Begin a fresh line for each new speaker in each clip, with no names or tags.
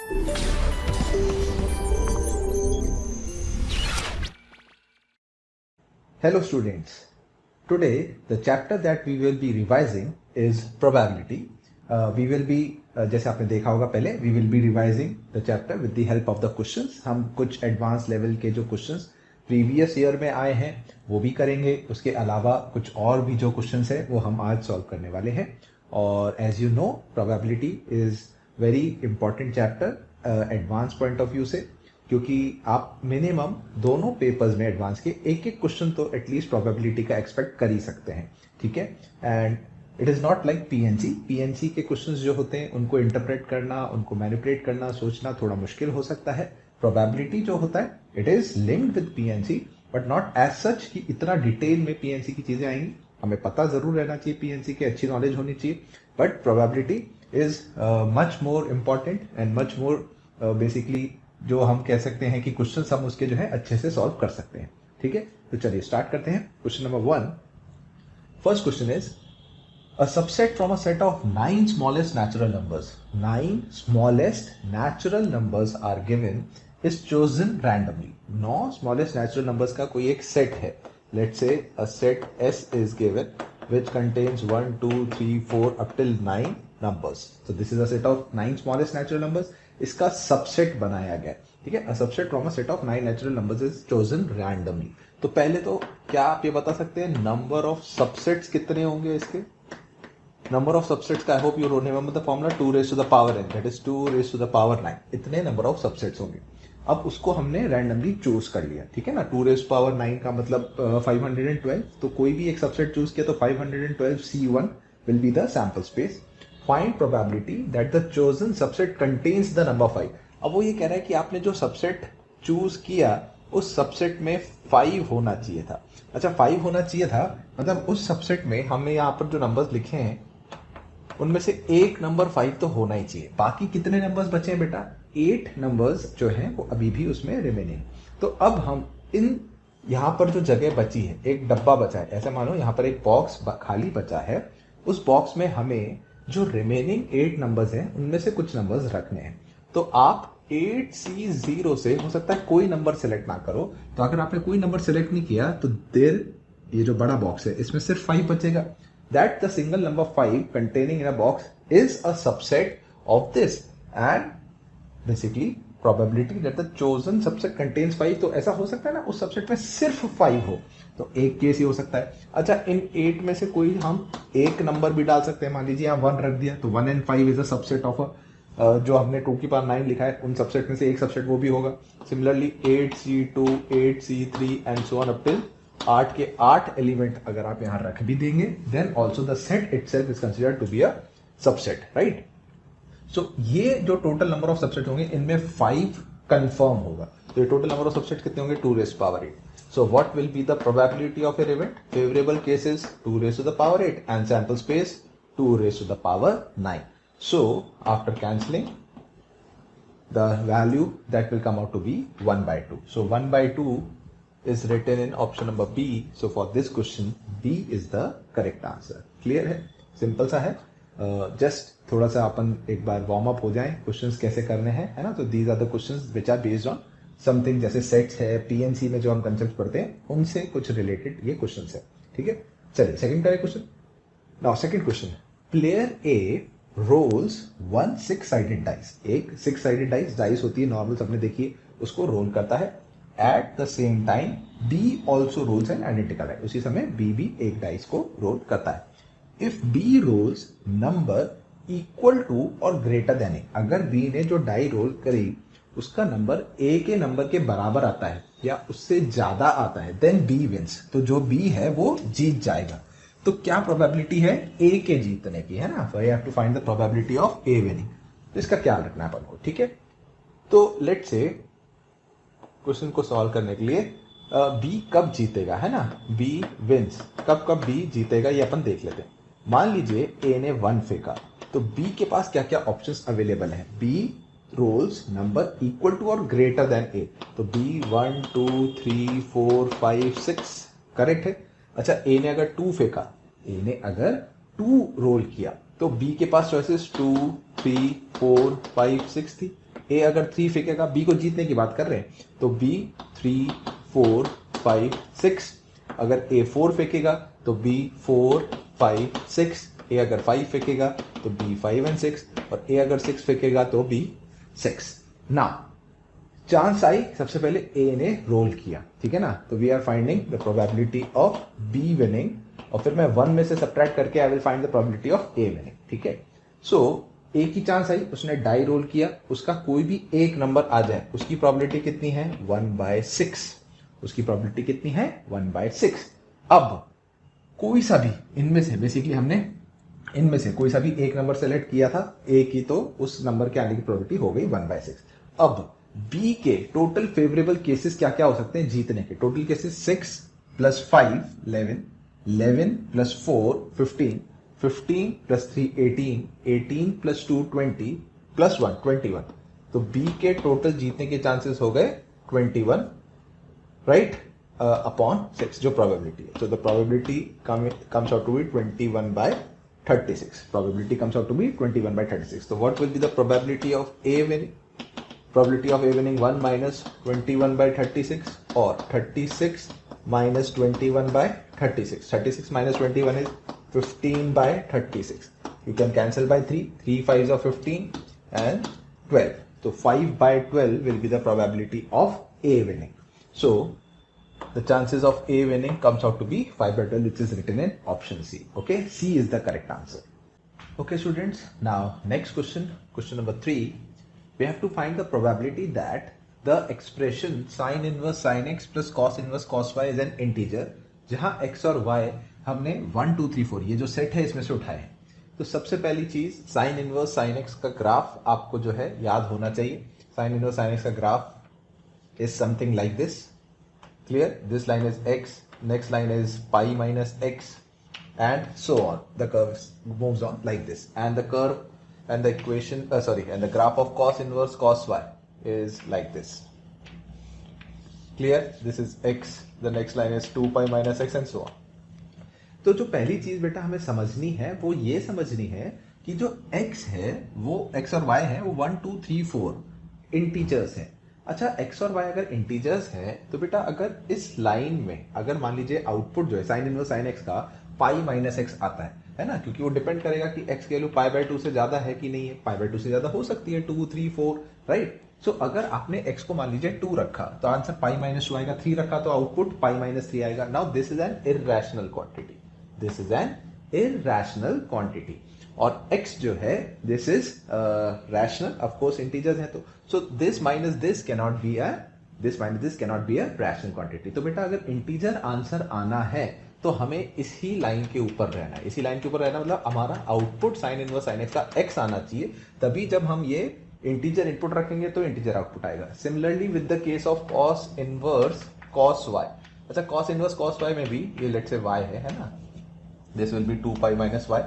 Hello students, today the chapter that we will be revising is probability. We will be जैसे आपने देखा होगा पहले we will be revising the chapter with the help of the questions. हम कुछ advanced level के जो questions previous year में आए हैं वो भी करेंगे, उसके अलावा कुछ और भी जो questions है वो हम आज solve करने वाले हैं. और as you know probability is very important chapter advanced point of view से, क्योंकि आप मिनिमम दोनों पेपर्स में एडवांस के एक एक क्वेश्चन तो एटलीस्ट प्रोबेबिलिटी का एक्सपेक्ट कर ही सकते हैं, ठीक है. And it is not like PNC के क्वेश्चंस जो होते हैं उनको इंटरप्रेट करना, उनको मैनिपुलेट करना, सोचना थोड़ा मुश्किल हो सकता है. प्रोबेबिलिटी जो होता है it is linked with PNC but not as such कि इतना डिटेल में पीएनसी की चीजें आएंगी. हमें पता जरूर रहना चाहिए पीएनसी की, अच्छी नॉलेज होनी चाहिए, but probability is much more important and much more basically जो हम कह सकते हैं कि क्वेश्चंस हम उसके जो है अच्छे से सॉल्व कर सकते हैं, ठीक है. तो चलिए स्टार्ट करते हैं. Question number 1. First question is a subset from a set of 9 smallest natural numbers. 9 smallest natural numbers are given is chosen randomly. 9 smallest natural numbers का कोई एक सेट है. Let's say a set S is given which contains 1 2 3 4 up till 9 numbers. So this is a set of 9 smallest natural numbers. इसका subset बनाया गया, ठीक है. अ subset from a set of 9 natural numbers is chosen randomly. तो पहले तो क्या आप ये बता सकते हैं नंबर ऑफ सबसेट्स कितने होंगे इसके? नंबर ऑफ सबसेट्स का आई hope you remember the formula 2 raised to the power n, that is 2 raised to the power 9. इतने नंबर ऑफ सबसेट्स होंगे. अब उसको हमने रैंडमली चूज कर लिया, ठीक है ना. 2 raised to power 9 का मतलब 512. तो कोई भी एक सबसेट चूज किया तो 512 C1 will be the sample space. Find probability that the chosen subset contains the number 5. अब वो ये कह रहा है कि आपने जो सबसेट चूज किया उस सबसेट में 5 होना चाहिए था. अच्छा 5 होना चाहिए था मतलब उस सबसेट में हमने यहाँ पर जो नंबर्स लिखे हैं उनमें से एक नंबर 5 तो होना ही चाहिए. बाकी कितने नंबर्स बचे हैं बेटा? 8 नंबर्स जो हैं वो अभी भी उसमें रिमेनिंग. तो अब हम इन यहाँ पर जो जगह बची है, एक डब्बा बचा है, ऐसे मानो यहाँ पर एक बॉक्स खाली बचा है. उस बॉक्स में हमें जो रिमेनिंग 8 नंबर्स हैं उनमें से कुछ नंबर्स रखने हैं. तो आप 8C0 से हो सकता है कोई नंबर सिलेक्ट ना करो. तो अगर आपने कोई नंबर सिलेक्ट नहीं किया तो ये जो बड़ा बॉक्स है इसमें सिर्फ 5 बचेगा. That the single number 5 containing in a box is a subset of this and basically probability that the chosen subset contains 5. तो ऐसा हो सकता है ना उस सबसेट में सिर्फ 5 हो. तो एक केस ही हो सकता है. अच्छा इन 8 में से कोई हम एक नंबर भी डाल सकते हैं. मान लीजिए यहाँ 1 रख दिया तो 1 and 5 is a subset of जो हमने 2 की पावर 9 लिखा है उन सबसेट में से एक सबसेट वो भी होगा. Similarly 8C2 8C3 and so on up till 8 के 8 एलिमेंट अगर आप यहाँ रख भी देंगे then also the set itself is considered to be a subset, right. So ये जो टोटल नंबर ऑफ सबसेट होंगे इनमें 5 कंफर्म होगा. तो ये टोटल नंबर ऑफ सबसेट कितने होंगे? 2 raised to power 8. So what will be the probability of an event? Favorable case is 2 raised to the power 8 and sample space 2 raised to the power 9. So after cancelling, the value that will come out to be 1/2. So 1/2 is written in option number B. So for this question, B is the correct answer. Clear है? Simple सा है. Just थोड़ा सा अपन एक बार warm up हो जाएं, questions कैसे करने हैं, है ना. तो these are the questions which are based on something जैसे सेट्स है, पीएनसी में जो हम कंसेप्ट पढ़ते हैं उनसे कुछ रिलेटेड ये क्वेश्चंस है, ठीक है. चलिए सेकंड करें question. Now second question, player A rolls 1 6-sided dice. एक 6-sided डाइस होती है नॉर्मल, सबने देखी है, उसको रोल करता है. At the same time B also rolls an identical dice. उसी समय बी भी एक डाइस को रोल करता है. If B rolls number equal to और ग्रेटर देन ए. अगर बी ने जो डाई रोल करी उसका नंबर ए के नंबर के बराबर आता है या उससे ज्यादा आता है देन बी विंस. तो जो बी है वो जीत जाएगा. तो क्या प्रोबेबिलिटी है ए के जीतने की, है ना. So you have to find the probability of A winning. तो इसका ख्याल रखना है अपन को, ठीक है. तो लेट्स से क्वेश्चन को सॉल्व करने के लिए बी कब जीतेगा, है ना. बी विंस, कब बी जीतेगा ये अपन देख लेते हैं. मान लीजिए ए ने 1 फेंका तो बी के पास क्या क्या ऑप्शंस अवेलेबल है. B rolls number equal to और ग्रेटर देन ए. तो बी 1 2 3 4 5 6 करेक्ट है. अच्छा ए ने अगर 2 फेंका, ए ने अगर 2 रोल किया तो बी के पास चॉइसेस 2 3 4 5 6 थी. ए अगर 3 फेंकेगा, बी को जीतने की बात कर रहे हैं, तो बी 3, 4, 5, 6। अगर ए 4 फेंकेगा तो बी 4, 5, 6। ए अगर 5 फेंकेगा तो बी 5 and 6, और ए अगर 6 फेंकेगा तो बी 6। ना चांस आई, सबसे पहले ए ने रोल किया, ठीक है ना, तो we are finding the probability of B winning, और फिर मैं 1 में से सब्ट्रैक्ट करके I will find the probability of A winning, ठीक है। सो ए की चांस आई, उसने डाई रोल किया, उसका कोई भी एक नंबर आ जाए, उसकी प्रोबेबिलिटी कितनी है 1/6। उसकी प्रोबेबिलिटी कितनी है 1/6। अब कोई सा भी इनमें से, बेसिकली हमने इनमें से कोई सा भी एक नंबर सेलेक्ट किया था ए की, तो उस नंबर के आने की प्रोबेबिलिटी हो गई 1/6। अब बी के टोटल फेवरेबल केसेस क्या क्या हो सकते हैं जीतने के? Total cases 6 + 5 11, 11 + 4 15, 15 + 3 18, 18 + 2 20 + 1 21। तो बी के टोटल जीतने के चांसेस हो गए 21, राइट, अपॉन 6 जो प्रोबेबिलिटी है। So the probability comes out to be 21/36. Probability comes out to be 21/36. So what will be the probability of A winning? Probability of A winning 1 minus 21/36, or 36 minus 21/36. 36 minus 21 is 15/36. You can cancel by 3. 3 5s are 15 and 12. So 5/12 will be the probability of A winning. So the chances of A winning comes out to be 5/12, which is written in option C. Okay, C is the correct answer. Okay students, now next question, question number 3. We have to find the probability that the expression sin inverse sin x plus cos inverse cos y is an integer, जहां x और y हमने 1 2 3 4 ये जो set है इसमें से उठाए हैं। तो सबसे पहली चीज sin inverse sin x का ग्राफ आपको जो है याद होना चाहिए। sin inverse sin x का graph is something like this. Clear? This line is x, next line is pi minus x, and so on. The curve moves on like this, and the curve and the equation, and the graph of cos inverse cos y is like this. Clear? This is x, the next line is 2 pi minus x, and so on. तो जो पहली चीज बेटा हमें समझनी है वो ये समझनी है कि जो x है वो x और y है वो 1 2 3 4 इंटीजर्स है। अच्छा, x और y अगर इंटीजर्स है तो बेटा अगर इस लाइन में अगर मान लीजिए आउटपुट जो है साइन इनवर्स साइन x का पाई माइनस x आता है ना, क्योंकि वो डिपेंड करेगा कि x की वैल्यू π/2 से ज्यादा है कि नहीं है। π/2 से ज्यादा हो सकती है 2 3 4, राइट। सो अगर आपने x को मान लीजिए 2 रखा तो आंसर पाई माइनस 2 आएगा, 3 रखा तो आउटपुट पाई माइनस 3 आएगा। Now this is an irrational quantity, this is an irrational quantity. और x जो है this is rational, of course integers है, तो so this minus this cannot be a rational quantity. तो बेटा अगर इंटीजर आंसर आना है तो हमें इसी लाइन के ऊपर रहना है। इसी लाइन के ऊपर रहना मतलब हमारा output sign inverse sine x का x आना चाहिए, तभी जब हम ये इंटीजर इनपुट रखेंगे तो इंटीजर आउटपुट आएगा। Similarly with the case of cos inverse cos y. अच्छा, कॉस इनवर्स कॉस वाई में भी ये लेट्स से y है ना, this will be 2 pi minus y।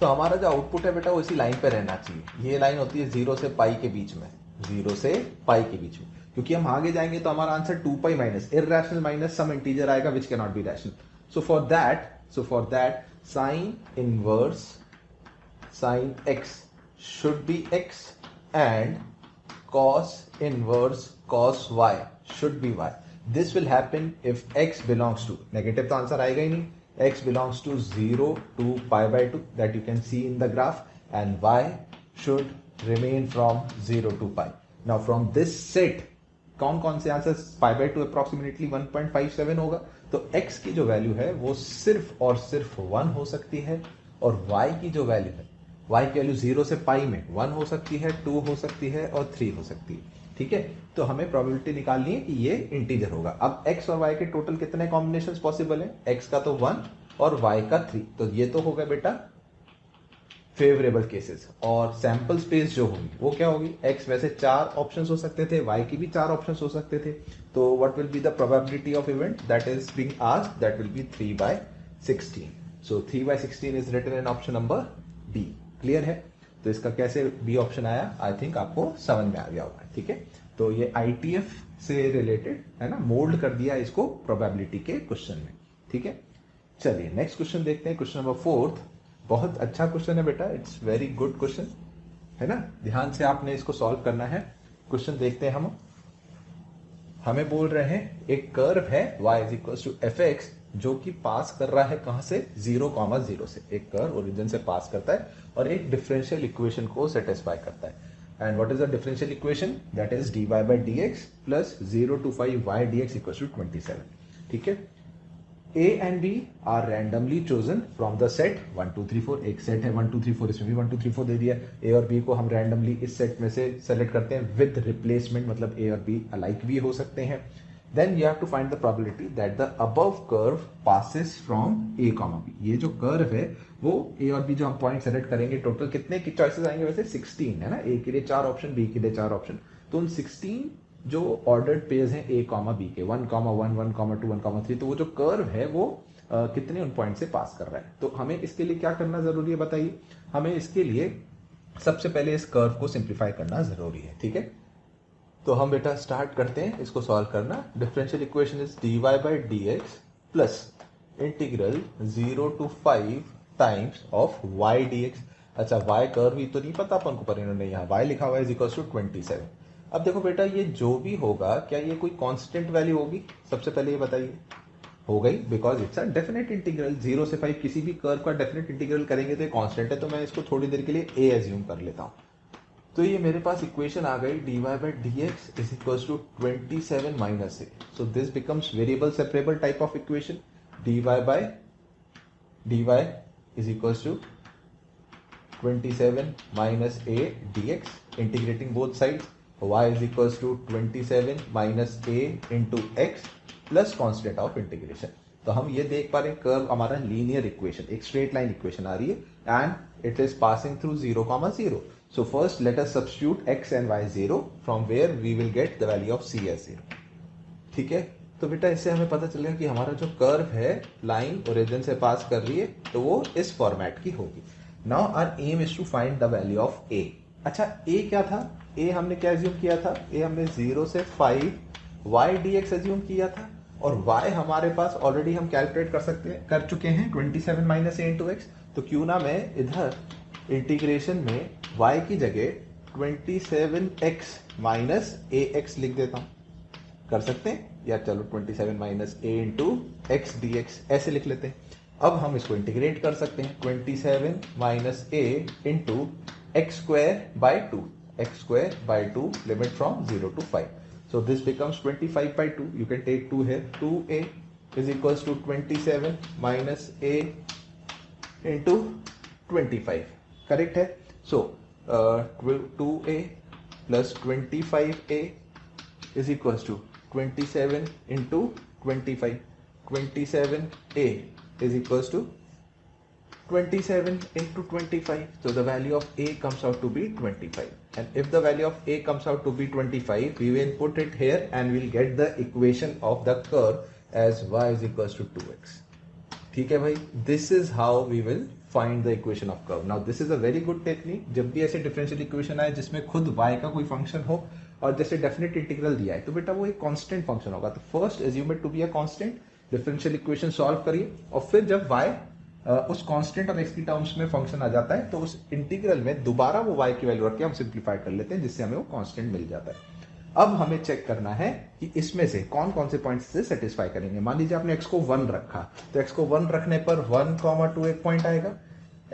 तो हमारा जो आउटपुट है बेटा वो इसी लाइन पे रहना चाहिए। ये लाइन होती है 0 से पाई के बीच में, 0 से पाई के बीच में, क्योंकि हम आगे जाएंगे तो हमारा answer 2 pi minus irrational minus some integer आएगा which can not be rational. So for that sine inverse sine x should be x and cos inverse cos y should be y. This will happen if x belongs to, negative तो answer आएगा ही नहीं, x belongs to 0 to π/2 that you can see in the graph, and y should remain from 0 to pi. Now from this set कौन कौन से answer π/2 approximately 1.57 होगा, तो x की जो वैल्यू है वो सिर्फ और सिर्फ 1 हो सकती है, और y की जो वैल्यू है, y की वैल्यू 0 से पाई में 1 हो सकती है, 2 हो सकती है और 3 हो सकती है। ठीक है, तो हमें प्रोबेबिलिटी निकालनी है कि ये इंटीजर होगा। अब x और y के टोटल कितने कॉम्बिनेशंस पॉसिबल हैं? x का तो 1 और y का 3, तो ये तो होगा बेटा फेवरेबल केसेस। और सैंपल स्पेस जो होगी वो क्या होगी? x वैसे 4 ऑप्शंस हो सकते थे, y की भी 4 ऑप्शंस हो सकते थे, तो what will be the probability of event that is being asked? That will be 3/16। So 3/16 is written in option number B. Clear है? तो इसका कैसे बी ऑप्शन आया, आई थिंक आपको समझ में आ गया होगा। ठीक है, तो ये ITF से रिलेटेड है ना, मोल्ड कर दिया इसको प्रोबेबिलिटी के क्वेश्चन में। ठीक है, चलिए नेक्स्ट क्वेश्चन देखते हैं, क्वेश्चन नंबर 4। बहुत अच्छा क्वेश्चन है बेटा, इट्स वेरी गुड क्वेश्चन है ना, ध्यान से आपने इसको सॉल्व करना है। क्वेश्चन देखते हैं हम। हमें बोल रहे हैं एक कर्व है y is equal to f x जो कि पास कर रहा है कहां से 0,0 से। एक कर्व ओरिजिन से पास करता है और एक डिफरेंशियल इक्वेशन को सेटिस्फाई करता है। And what is the differential equation? That is dy by d x plus 0 to 5 y dx equal to 27। ठीक है। A and B are randomly chosen from the set 1 2 3 4। एक सेट है 1 2 3 4, इसमें भी 1 2 3 4 दे दिया। A और B को हम रैंडमली इस सेट में से सेलेक्ट करते हैं विद रिप्लेसमेंट, मतलब A और B अलाइक भी हो सकते हैं। Then you have to find the probability that the above curve passes from A, B। ये जो कर्व है वो A और B जो हम पॉइंट सेलेक्ट करेंगे, टोटल कितने की चॉइसेस आएंगे? वैसे 16 है ना। A के लिए 4 ऑप्शन, B के लिए 4 ऑप्शन, तो उन 16 जो ऑर्डर्ड पेयर्स हैं A, B के 1, 1, 1, 2, 1, 3, तो वो जो कर्व है वो कितने उन पॉइंट से पास कर रहा है। तो हमें इसके लिए क्या करना जरूरी है बताइए? हमें इसके लिए सबसे पहले इस कर्व को सिंप्लीफाई करना जरूरी है। ठीक है, तो हम बेटा स्टार्ट करते हैं इसको सॉल्व करना। Differential equation is dy by d x plus integral 0 to 5 times of y dx। अच्छा, y कर्व ही तो नहीं पता अपन को, पर इन्होंने यहाँ y लिखा हुआ है इज इक्वल टू 27। अब देखो बेटा, ये जो भी होगा क्या ये कोई कांस्टेंट वैल्यू होगी? सबसे पहले ये बताइए। हो गई, because it's a definite integral. 0 से 5 किसी भी कर्व का डेफिनेट इंटीग्रल करेंगे तो ये कांस्टेंट है, तो मैं इसको थोड़ी देर के लिए a एज्यूम कर लेता हूं। तो ये मेरे पास इक्वेशन आ गई dy by d x is equal to 27 minus a. So this becomes variable separable type of equation. dy by dy is equal to 27 minus a dx, integrating both sides. y is equals to 27 minus a into x plus constant of integration। तो हम ये देख पा रहे हैं curve हमारा linear equation, एक straight line equation आ रही है and it is passing through 0,0। So first let us substitute x and y 0 from where we will get the value of c as 0। ठीक है, तो बेटा इससे हमें पता चलेगा कि हमारा जो कर्व है लाइन ओरिजिन से पास कर रही है तो वो इस फॉर्मेट की होगी। Now our aim is to find the value of a। अच्छा, a क्या था? a हमने क्या एज्यूम किया था? a हमने 0 से 5 y dx एज्यूम किया था और y हमारे पास ऑलरेडी हम कैलकुलेट कर चुके हैं 27 माइनस ए इंटू एक्स। तो क्यों ना मैं इधर इंटीग्रेशन में y की जगह 27x माइनस ए एक्स लिख देता हूं। कर सकते हैं या चलो 27 माइनस ए इंटू एक्स डी एक्स ऐसे लिख लेते हैं। अब हम इसको इंटीग्रेट कर सकते हैं 27 minus A into x square by 2, x square by 2 limit from 0 to 5. So this becomes 25 by 2. You can take 2 here. 2a is equals to 27 minus a into 25. Correct है? So 2a plus 25a is equals to 27 into 25. 27a is equals to 27 into 25. So the value of a comes out to be 25. And if the value of a comes out to be 25, we will put it here and we'll get the equation of the curve as y is equals to 2x. ठीक है भाई, this is how we will find the equation of curve. Now this is a very good technique. जब भी ऐसे differential equation आए जिसमें खुद y का कोई फंक्शन हो और जैसे डेफिनेट इंटीग्रल दिया है तो बेटा वो एक कांस्टेंट फंक्शन होगा। तो first assume it to be a constant, differential equation solve करिए और फिर जब y उस कांस्टेंट और x की टर्म्स में फंक्शन आ जाता है तो उस इंटीग्रल में दोबारा वो y की वैल्यू रख के हम सिंप्लीफाई कर लेते हैं जिससे हमें वो कांस्टेंट मिल जाता है। अब हमें चेक करना है कि इसमें से कौन कौन से पॉइंट्स से सेटिस्फाई करेंगे। मान लीजिए आपने x को 1 रखा तो x को 1 रखने पर 1,2 एक पॉइंट आएगा।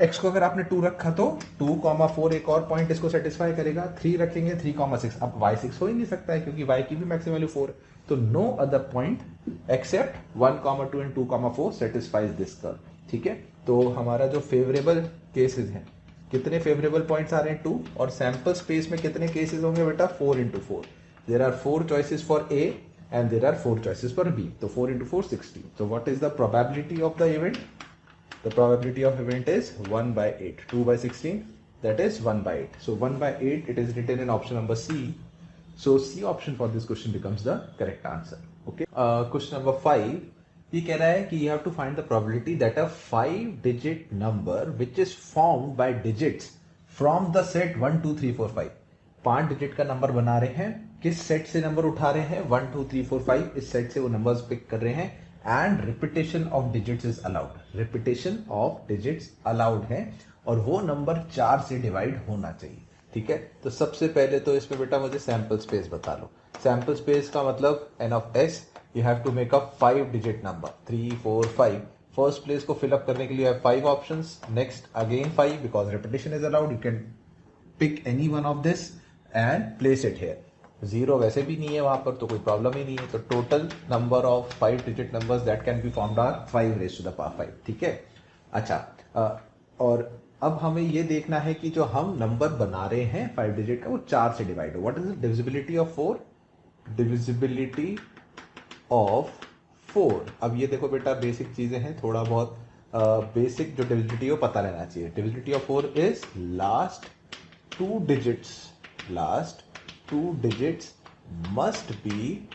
x को अगर आपने 2 रखा तो 2,4 एक और पॉइंट इसको सेटिस्फाई करेगा। 3 रखेंगे 3,6। अब y 6 हो ही नहीं सकता है क्योंकि y की भी मैक्सिमम वैल्यू 4 है। तो no other point except 1,2 and 2,4 satisfies this curve. ठीक है, तो हमारा जो फेवरेबल केसेस हैं, कितने फेवरेबल पॉइंट्स आ रहे हैं 2 और सैंपल स्पेस में कितने केसेस होंगे बेटा 4 into 4। There are 4 choices for A and there are 4 choices for B। तो 4 into 4 16। So what is the probability of the event? The probability of event is 1 by 8। 2 by 16 that is 1 by 8। So 1 by 8 it is written in option number C। So C option for this question becomes the correct answer। Okay। Question number 5 ये कह रहा है कि you have to find the probability that a 5-digit number which is formed by digits from the set 1 2 3 4 5। 5 digit का number बना रहे हैं, किस सेट से नंबर उठा रहे हैं 1 2 3 4 5, इस सेट से वो नंबर्स पिक कर रहे हैं and repetition of digits is allowed. Repetition of digits allowed है और वो नंबर 4 से डिवाइड होना चाहिए। ठीक है, तो सबसे पहले तो इसमें बेटा मुझे सैंपल स्पेस बता लो। सैंपल स्पेस का मतलब n of s, you have to make a 5 digit number, 3 4 5। First place को फिल अप करने के लिए have 5 options, next again 5 because repetition is allowed, you can pick any one of this and place it here. Zero वैसे भी नहीं है वहां पर, तो कोई प्रॉब्लम ही नहीं है। तो total number of 5 digit numbers that can be found are 5 raise to the power 5, ठीक है। अच्छा, और अब हमें ये देखना है कि जो हम नंबर बना रहे हैं 5 डिजिट का वो 4 से डिवाइड हो। What is the divisibility of 4? Divisibility of 4, अब ये देखो बेटा बेसिक चीजें हैं, थोड़ा बहुत बेसिक जो डिविजिबिलिटी है वो पता रहना चाहिए। Divisibility of 4 is last two digits must be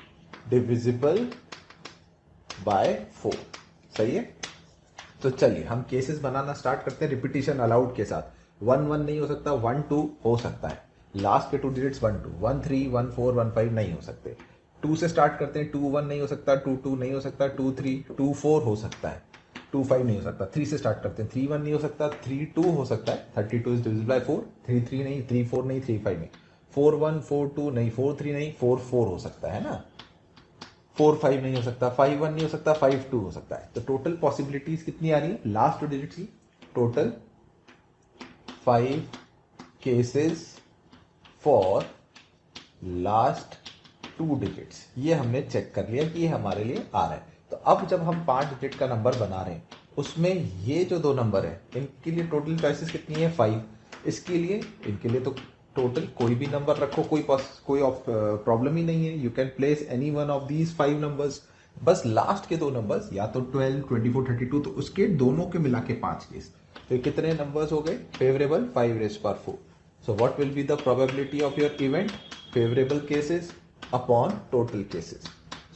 divisible by 4। सही है, तो चलिए हम केसेस बनाना स्टार्ट करते हैं रिपीटिशन अलाउड के साथ। 1 1 नहीं हो सकता, 1 2 हो सकता है। लास्ट के 2 डिजिट्स 1 2, 1 3 1 4 1 5 नहीं हो सकते। 2 से स्टार्ट करते हैं, 2 1 नहीं हो सकता, 2 2 नहीं हो सकता, 2 3 2 4 हो सकता है, 2 5 नहीं हो सकता। 3 से स्टार्ट करते हैं, 3 1 नहीं हो सकता, 3 2 हो सकता है, 32 इज डिविजिबल बाय 4। 3 3 नहीं, 3 4 नहीं, 3 5 नहीं, 4 1 4 2 नहीं, 4 3 नहीं, 4 4 हो सकता है ना। 4 5 नहीं हो सकता, 5 1 नहीं हो सकता, 5 2 हो सकता है। तो टोटल पॉसिबिलिटीज कितनी आ रही है लास्ट 2 डिजिट्स की? Total 5 cases for last 2 digits. ये हमने चेक कर लिया कि ये हमारे लिए आ रहा है। तो अब जब हम 5 डिजिट का नंबर बना रहे हैं, उसमें ये जो 2 नंबर है इनके लिए टोटल चॉइसेस कितनी है? 5। इसके लिए, इनके लिए तो टोटल कोई भी नंबर रखो, कोई प्रॉब्लम ही नहीं है। You can place any one of these 5 numbers. बस लास्ट के 2 नंबर्स या तो 12 24 32, तो उसके दोनों के मिला के 5 केस। तो कितने नंबर्स हो गए favourable? 5 raise power 4। So what will be the probability of your event? Favourable cases upon total cases,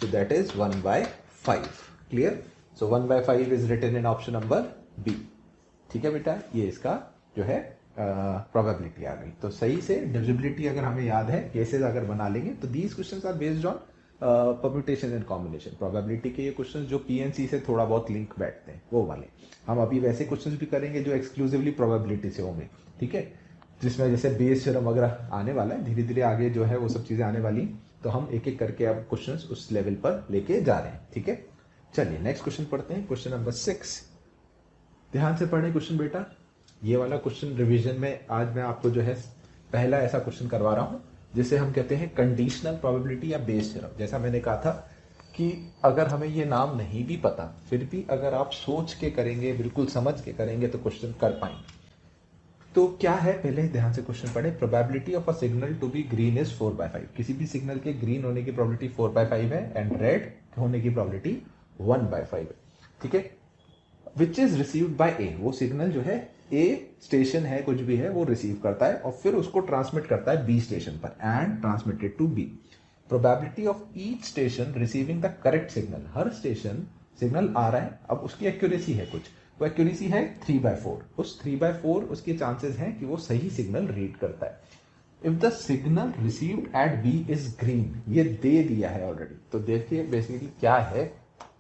so that is 1/5। Clear? So 1/5 is written in option number B. ठीक है बेटा, ये इसका जो है प्रोबेबिलिटी आ गई। तो सही से डिविजिबिलिटी अगर हमें याद है, केसेस अगर बना लेंगे, तो these questions are based on permutation and combination. Probability के ये क्वेश्चंस जो पीएनसी से थोड़ा बहुत लिंक बैठते हैं वो वाले। हम अभी वैसे क्वेश्चंस भी करेंगे जो एक्सक्लूसिवली प्रोबेबिलिटी से होंगे, ठीक है, जिसमें जैसे बेस थ्योरम वगैरह आने वाला है। धीरे धीरे आगे जो है वो सब चीजें आने वाली, तो हम एक एक करके अब क्वेश्चंस उस लेवल पर लेके जा रहे हैं। ठीक है, चलिए नेक्स्ट क्वेश्चन पढ़ते हैं, क्वेश्चन नंबर 6। ध्यान से पढ़ें क्वेश्चन बेटा। ये वाला क्वेश्चन रिवीजन में आज मैं आपको जो है पहला ऐसा क्वेश्चन करवा रहा हूं जिसे हम कहते हैं कंडीशनल प्रोबेबिलिटी या बेस थ्योरम। जैसा मैंने कहा था कि अगर हमें ये नाम नहीं भी पता, फिर भी अगर आप सोच के करेंगे, बिल्कुल समझ के करेंगे, तो क्वेश्चन कर पाएंगे। तो क्या है, पहले दध्यान से क्वेश्चन पढ़े। Probability of a signal to be green is 4/5। किसी भी सिग्नल के ग्रीन होने की प्रोबेबिलिटी 4/5 है एंड रेड होने की प्रोबेबिलिटी 1/5 है। ठीक है, विच इज रिसीव्ड बाय ए। वो सिग्नल जो है ए स्टेशन है, कुछ भी है, वो रिसीव करता है और फिर उसको ट्रांसमिट करता है बी स्टेशन पर and transmitted to B. Probability of each station receiving the correct signal. हर स्टेशन सिग्नल आ रहा है, अब उसकी एक्यूरेसी है कुछ, वो एक्यूरेसी है 3/4। उस 3/4 उसके चांसेस हैं कि वो सही सिग्नल रीड करता है। If the signal received at B is green, ये दे दिया है ऑलरेडी। तो देखिए बेसिकली क्या है,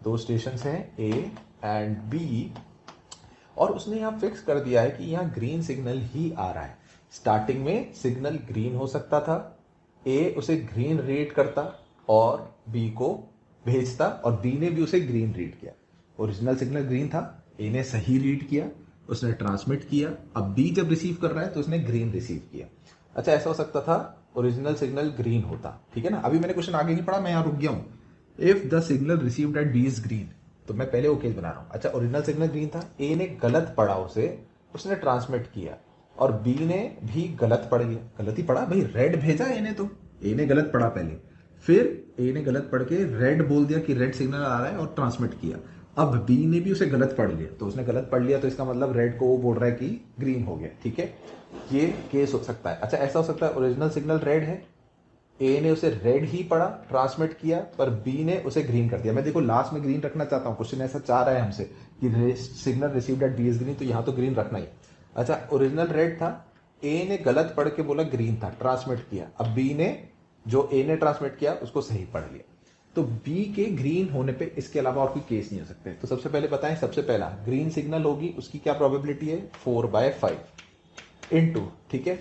2 स्टेशन हैं ए एंड बी, और उसने यहां फिक्स कर दिया है कि यहां ग्रीन सिग्नल ही आ रहा है। स्टार्टिंग में सिग्नल ग्रीन हो सकता था, ए उसे ग्रीन रीड करता और बी को भेजता, और बी ने भी उसे ग्रीन रीड किया। ओरिजिनल सिग्नल ग्रीन था, ए ने सही रीड किया, उसने ट्रांसमिट किया। अब बी जब रिसीव कर रहा है तो उसने ग्रीन रिसीव किया। अच्छा, ऐसा हो सकता था ओरिजिनल सिग्नल ग्रीन होता, ठीक है ना। अभी मैंने क्वेश्चन आगे नहीं पढ़ा, मैं यहां रुक गया हूं। If the signal received at B is green, तो मैं पहले वो केस बना रहा हूं। अच्छा, ओरिजिनल सिग्नल ग्रीन था, ए ने गलत पढ़ा उसे, उसने ट्रांसमिट किया, और बी ने भी गलत पढ़ लिया। गलत ही पढ़ा भाई, रेड भेजा ए ने, तो ए ने गलत पढ़ा पहले, फिर ए ने गलत पढ़ के रेड बोल दिया कि रेड सिग्नल आ रहा है और ट्रांसमिट किया। अब बी ने भी उसे गलत पढ़ लिया, तो उसने गलत पढ़ लिया, तो इसका मतलब रेड को वो बोल रहा है कि ग्रीन हो गया। ठीक है, ये केस हो सकता है। अच्छा, ऐसा हो सकता है ओरिजिनल सिग्नल रेड है, ए ने उसे रेड ही पढ़ा, ट्रांसमिट किया, पर बी ने उसे ग्रीन कर दिया। मैं देखो लास्ट में ग्रीन रखना चाहता हूं, क्वेश्चन ऐसा चाह रहा है हमसे कि signal received at B is green, तो यहां तो ग्रीन रखना ही। अच्छा, ओरिजिनल रेड था, ए ने गलत पढ़ के बोला ग्रीन था, ट्रांसमिट किया। अब बी ने, जो ए ने ट्रांसमिट किया, उसको सही पढ़ लिया। तो बी के ग्रीन होने पे इसके अलावा और कोई केस नहीं हो सकते। तो सबसे पहले बताएं, सबसे पहला ग्रीन सिग्नल होगी, उसकी क्या प्रोबेबिलिटी है? 4/5 इनटू, ठीक है,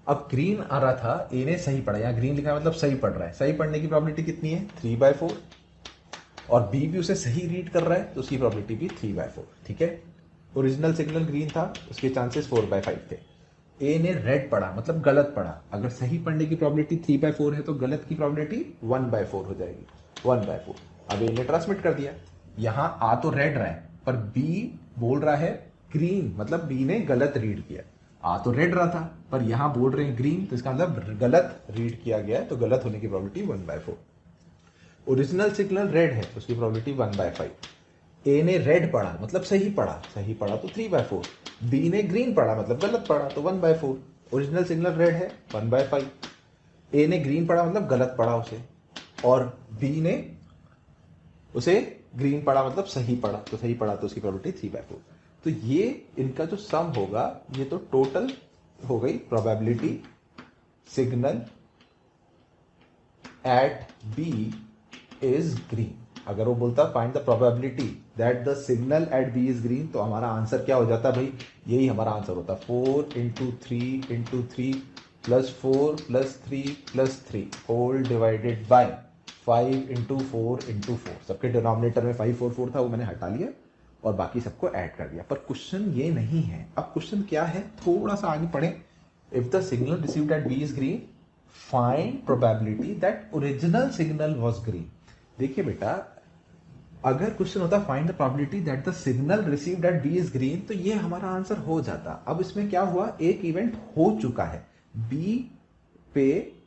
अब ग्रीन आ रहा था, ए ने सही पढ़ा, यहाँ ग्रीन लिखा है मतलब सही पढ़ रहा है, सही पढ़ने की प्रोबेबिलिटी कितनी है 3/4, और बी भी उसे सही रीड कर रहा है तो उसकी प्रोबेबिलिटी भी 3/4, ठीक है। ओरिजिनल सिग्नल ग्रीन था, उसके चांसेस 4/5 थे। ए ने रेड पढ़ा मतलब गलत पढ़ा, अगर सही पढ़ने की प्रोबेबिलिटी 3/4 है तो गलत की प्रोबेबिलिटी 1/4 हो जाएगी, 1/4। अब ए ने ट्रांसमिट कर दिया, यहां आ तो रेड रहा है पर बी बोल रहा है ग्रीन, मतलब बी ने गलत रीड किया। आ तो रेड रहा था पर यहां बोल रहे हैं ग्रीन, तो इसका मतलब गलत रीड किया गया है, तो गलत होने की प्रोबेबिलिटी 1/4। ओरिजिनल सिग्नल रेड है तो उसकी प्रोबेबिलिटी 1/5। ए ने रेड पढ़ा मतलब सही पढ़ा, सही पढ़ा तो 3/4। बी ने ग्रीन पढ़ा मतलब गलत पढ़ा तो 1/4। ओरिजिनल सिग्नल रेड है 1/5। ए ने ग्रीन पढ़ा मतलब गलत पढ़ा उसे, और बी ने उसे ग्रीन पढ़ा मतलब सही पढ़ा, तो सही पढ़ा तो उसकी प्रोबेबिलिटी 3/4। तो ये इनका जो सम होगा ये तो टोटल हो गई probability signal at B is green. अगर वो बोलता find the probability that the signal at B is green, तो हमारा आंसर क्या हो जाता भाई, यही हमारा आंसर होता 4 × 3 × 3 + 4 + 3 + 3 होल डिवाइडेड बाय 5 × 4 × 4। सबके डिनोमिनेटर में 5 4 4 था, वो मैंने हटा लिया और बाकी सबको ऐड कर दिया। पर क्वेश्चन ये नहीं है, अब क्वेश्चन क्या है, थोड़ा सा आगे पढ़े। If the signal received at B is green, find probability that original signal was green. देखिए बेटा, अगर क्वेश्चन होता find the probability that the signal received at B is green, तो ये हमारा आंसर हो जाता। अब इसमें क्या हुआ, एक इवेंट हो चुका है, बी पे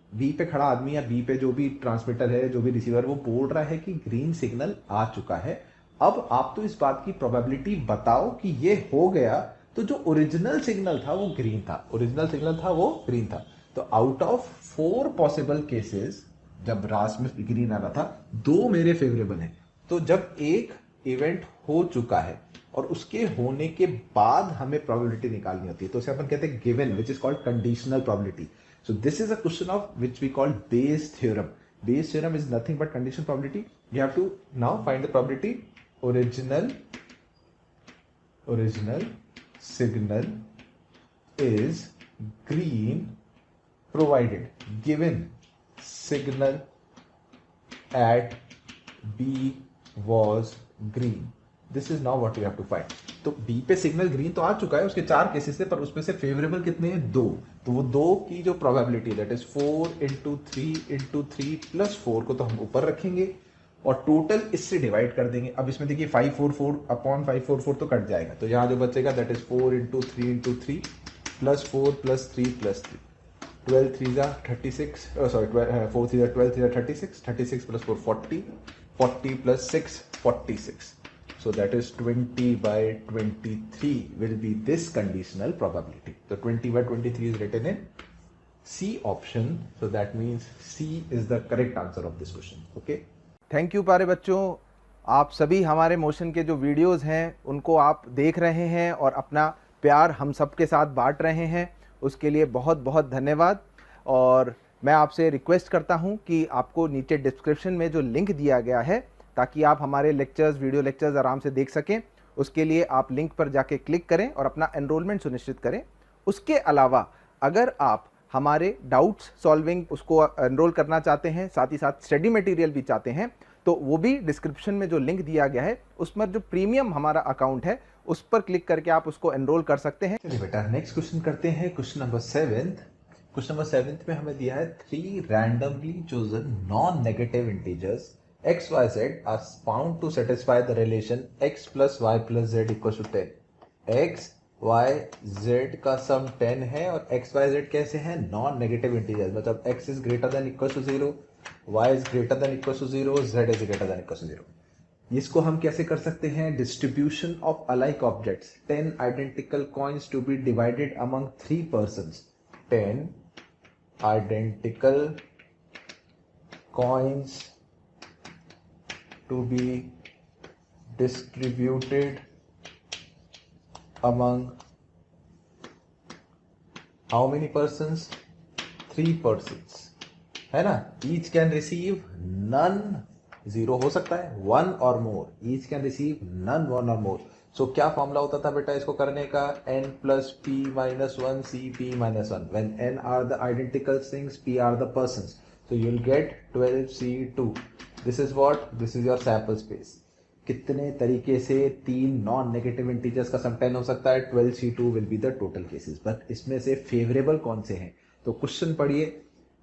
खड़ा आदमी या बी पे जो भी ट्रांसमीटर है, जो भी रिसीवर, वो बोल रहा है कि ग्रीन सिग्नल आ चुका है। अब आप तो इस बात की प्रोबेबिलिटी बताओ कि ये हो गया, तो जो ओरिजिनल सिग्नल था वो ग्रीन था, ओरिजिनल सिग्नल था वो ग्रीन था। तो आउट ऑफ 4 पॉसिबल केसेस, जब लास्ट में ग्रीन आ रहा था, 2 मेरे फेवरेबल हैं। तो जब एक इवेंट हो चुका है और उसके होने के बाद हमें प्रोबेबिलिटी निकालनी होती है, तो उसे अपन कहते हैं given, which is called conditional probability. So this is a question of which we call Bayes theorem. Bayes theorem is nothing but conditional probability. You have to now find the probability original signal is green provided given signal at B was green. This is now what we have to find. तो B पे signal green तो आ चुका है, उसके 4 cases थे, पर उसमें से फेवरेबल कितने हैं, 2। तो वो 2 की जो प्रोबेबिलिटी दैट इज 4 × 3 × 3 + 4 को तो हम ऊपर रखेंगे और टोटल इससे डिवाइड कर देंगे। अब इसमें देखिए 544 अपॉन 544 तो कट जाएगा, तो यहाँ जो बचेगा that is 4 × 3 × 3 + 4 + 3 + 3 12 3 36, sorry 4 3 12 3 36, 36 + 4 40, 40 + 6 46. So that is 20/23 will be this conditional probability. So 20/23 is written in C option. So that means C is the correct answer of this question. Okay.
Thank you प्यारे बच्चों, आप सभी हमारे motion के जो videos हैं उनको आप देख रहे हैं और अपना प्यार हम सबके साथ बांट रहे हैं, उसके लिए बहुत बहुत धन्यवाद। और मैं आपसे रिक्वेस्ट करता हूं कि आपको नीचे डिस्क्रिप्शन में जो लिंक दिया गया है, ताकि आप हमारे लेक्चर्स, वीडियो लेक्चर्स आराम से देख सकें, उसके लिए आप लिंक पर जाके क्लिक करें और अपना एनरोलमेंट सुनिश्चित करें। उसके अलावा अगर आप हमारे डाउट्स सॉल्विंग उसको एनरोल करना चाहते हैं, साथ ही साथ स्टडी मटेरियल भी चाहते हैं, तो वो भी डिस्क्रिप्शन में जो लिंक दिया गया है उस पर जो प्रीमियम हमारा अकाउंट है उस पर क्लिक करके आप उसको एनरोल कर सकते हैं।
चलिए बेटा, नेक्स्ट क्वेश्चन करते हैं, क्वेश्चन नंबर 7। क्वेश्चन नंबर 7 में हमें दिया है 3 randomly chosen non-negative integers x, y, z are found to satisfy the relation x + y + z = 10. x, y, z का सम 10 है और x, y, z कैसे हैं, नॉन नेगेटिव इंटीजर्स, मतलब x is greater than equals to 0, y is greater than equals to 0, z is greater than equals to 0. इसको हम कैसे कर सकते हैं, distribution of alike objects, 10 identical coins to be divided among 3 persons. 10 identical coins to be distributed among how many persons, 3 persons, है ना। each can receive none zero हो सकता है, वन और more, each can receive none, one और more. सो क्या formula होता था बेटा इसको करने का, n plus P minus one C P minus one. When n are the identical things, p are the persons, so you'll get 12c2. this is what, this is your sample space. कितने तरीके से तीन non negative integers का सम 10 हो सकता है, 12c2 will be the total cases. But इसमें से फेवरेबल कौन से हैं, तो क्वेश्चन पढ़िए.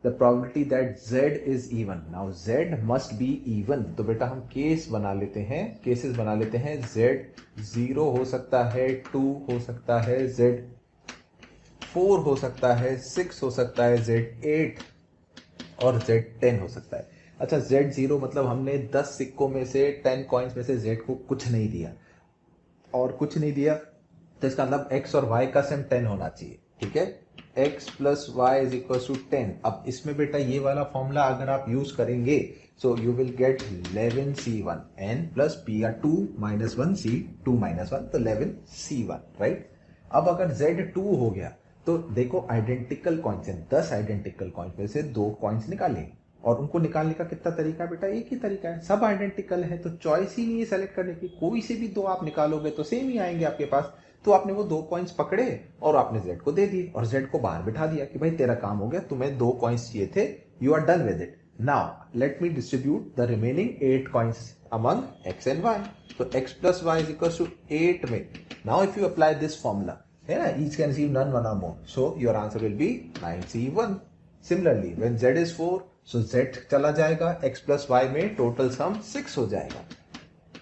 The probability that z is even. Now z must be even, तो बेटा हम केस बना लेते हैं, केसेस बना लेते हैं. z 0 हो सकता है, 2 हो सकता है, z 4 हो सकता है, 6 हो सकता है, z 8 और z 10 हो सकता है. अच्छा, z0 मतलब हमने 10 सिक्कों में से 10 कॉइन्स में से z को कुछ नहीं दिया और कुछ नहीं दिया, तो इसका मतलब x और y का सम 10 होना चाहिए. ठीक है, x plus y is equal to 10. अब इसमें बेटा ये वाला फॉर्मूला अगर आप यूज करेंगे, so you will get 11c1 n plus p या 2 माइनस 1 c 2 माइनस 1, तो 11c1. राइट. अब अगर z2 हो गया तो देखो आइडेंटिकल कॉइन्स हैं, 10 आइडेंटिकल कॉइन्स में से 2 कॉइन्स निकालें, और उनको निकालने का कितना तरीका है बेटा, एक ही तरीका है, सब आइडेंटिकल है, तो चॉइस ही नहीं है सेलेक्ट करने की. कोई से भी 2 आप निकालोगे तो सेम ही आएंगे आपके पास. तो आपने वो 2 कॉइन्स पकड़े और आपने z को दे दिए और z को बाहर बिठा दिया कि भाई तेरा काम हो गया, तुम्हें 2 कॉइन्स चाहिए थे, you are done with it. Now let me distribute the remaining 8 coins among x and y. तो x plus y is equal to 8 में, now if you apply this formula, है ना, each can receive none, one or more, so your answer will be 9c1. Similarly, when z is 4, so z चला जाएगा, x plus y में total sum 6 हो जाएगा.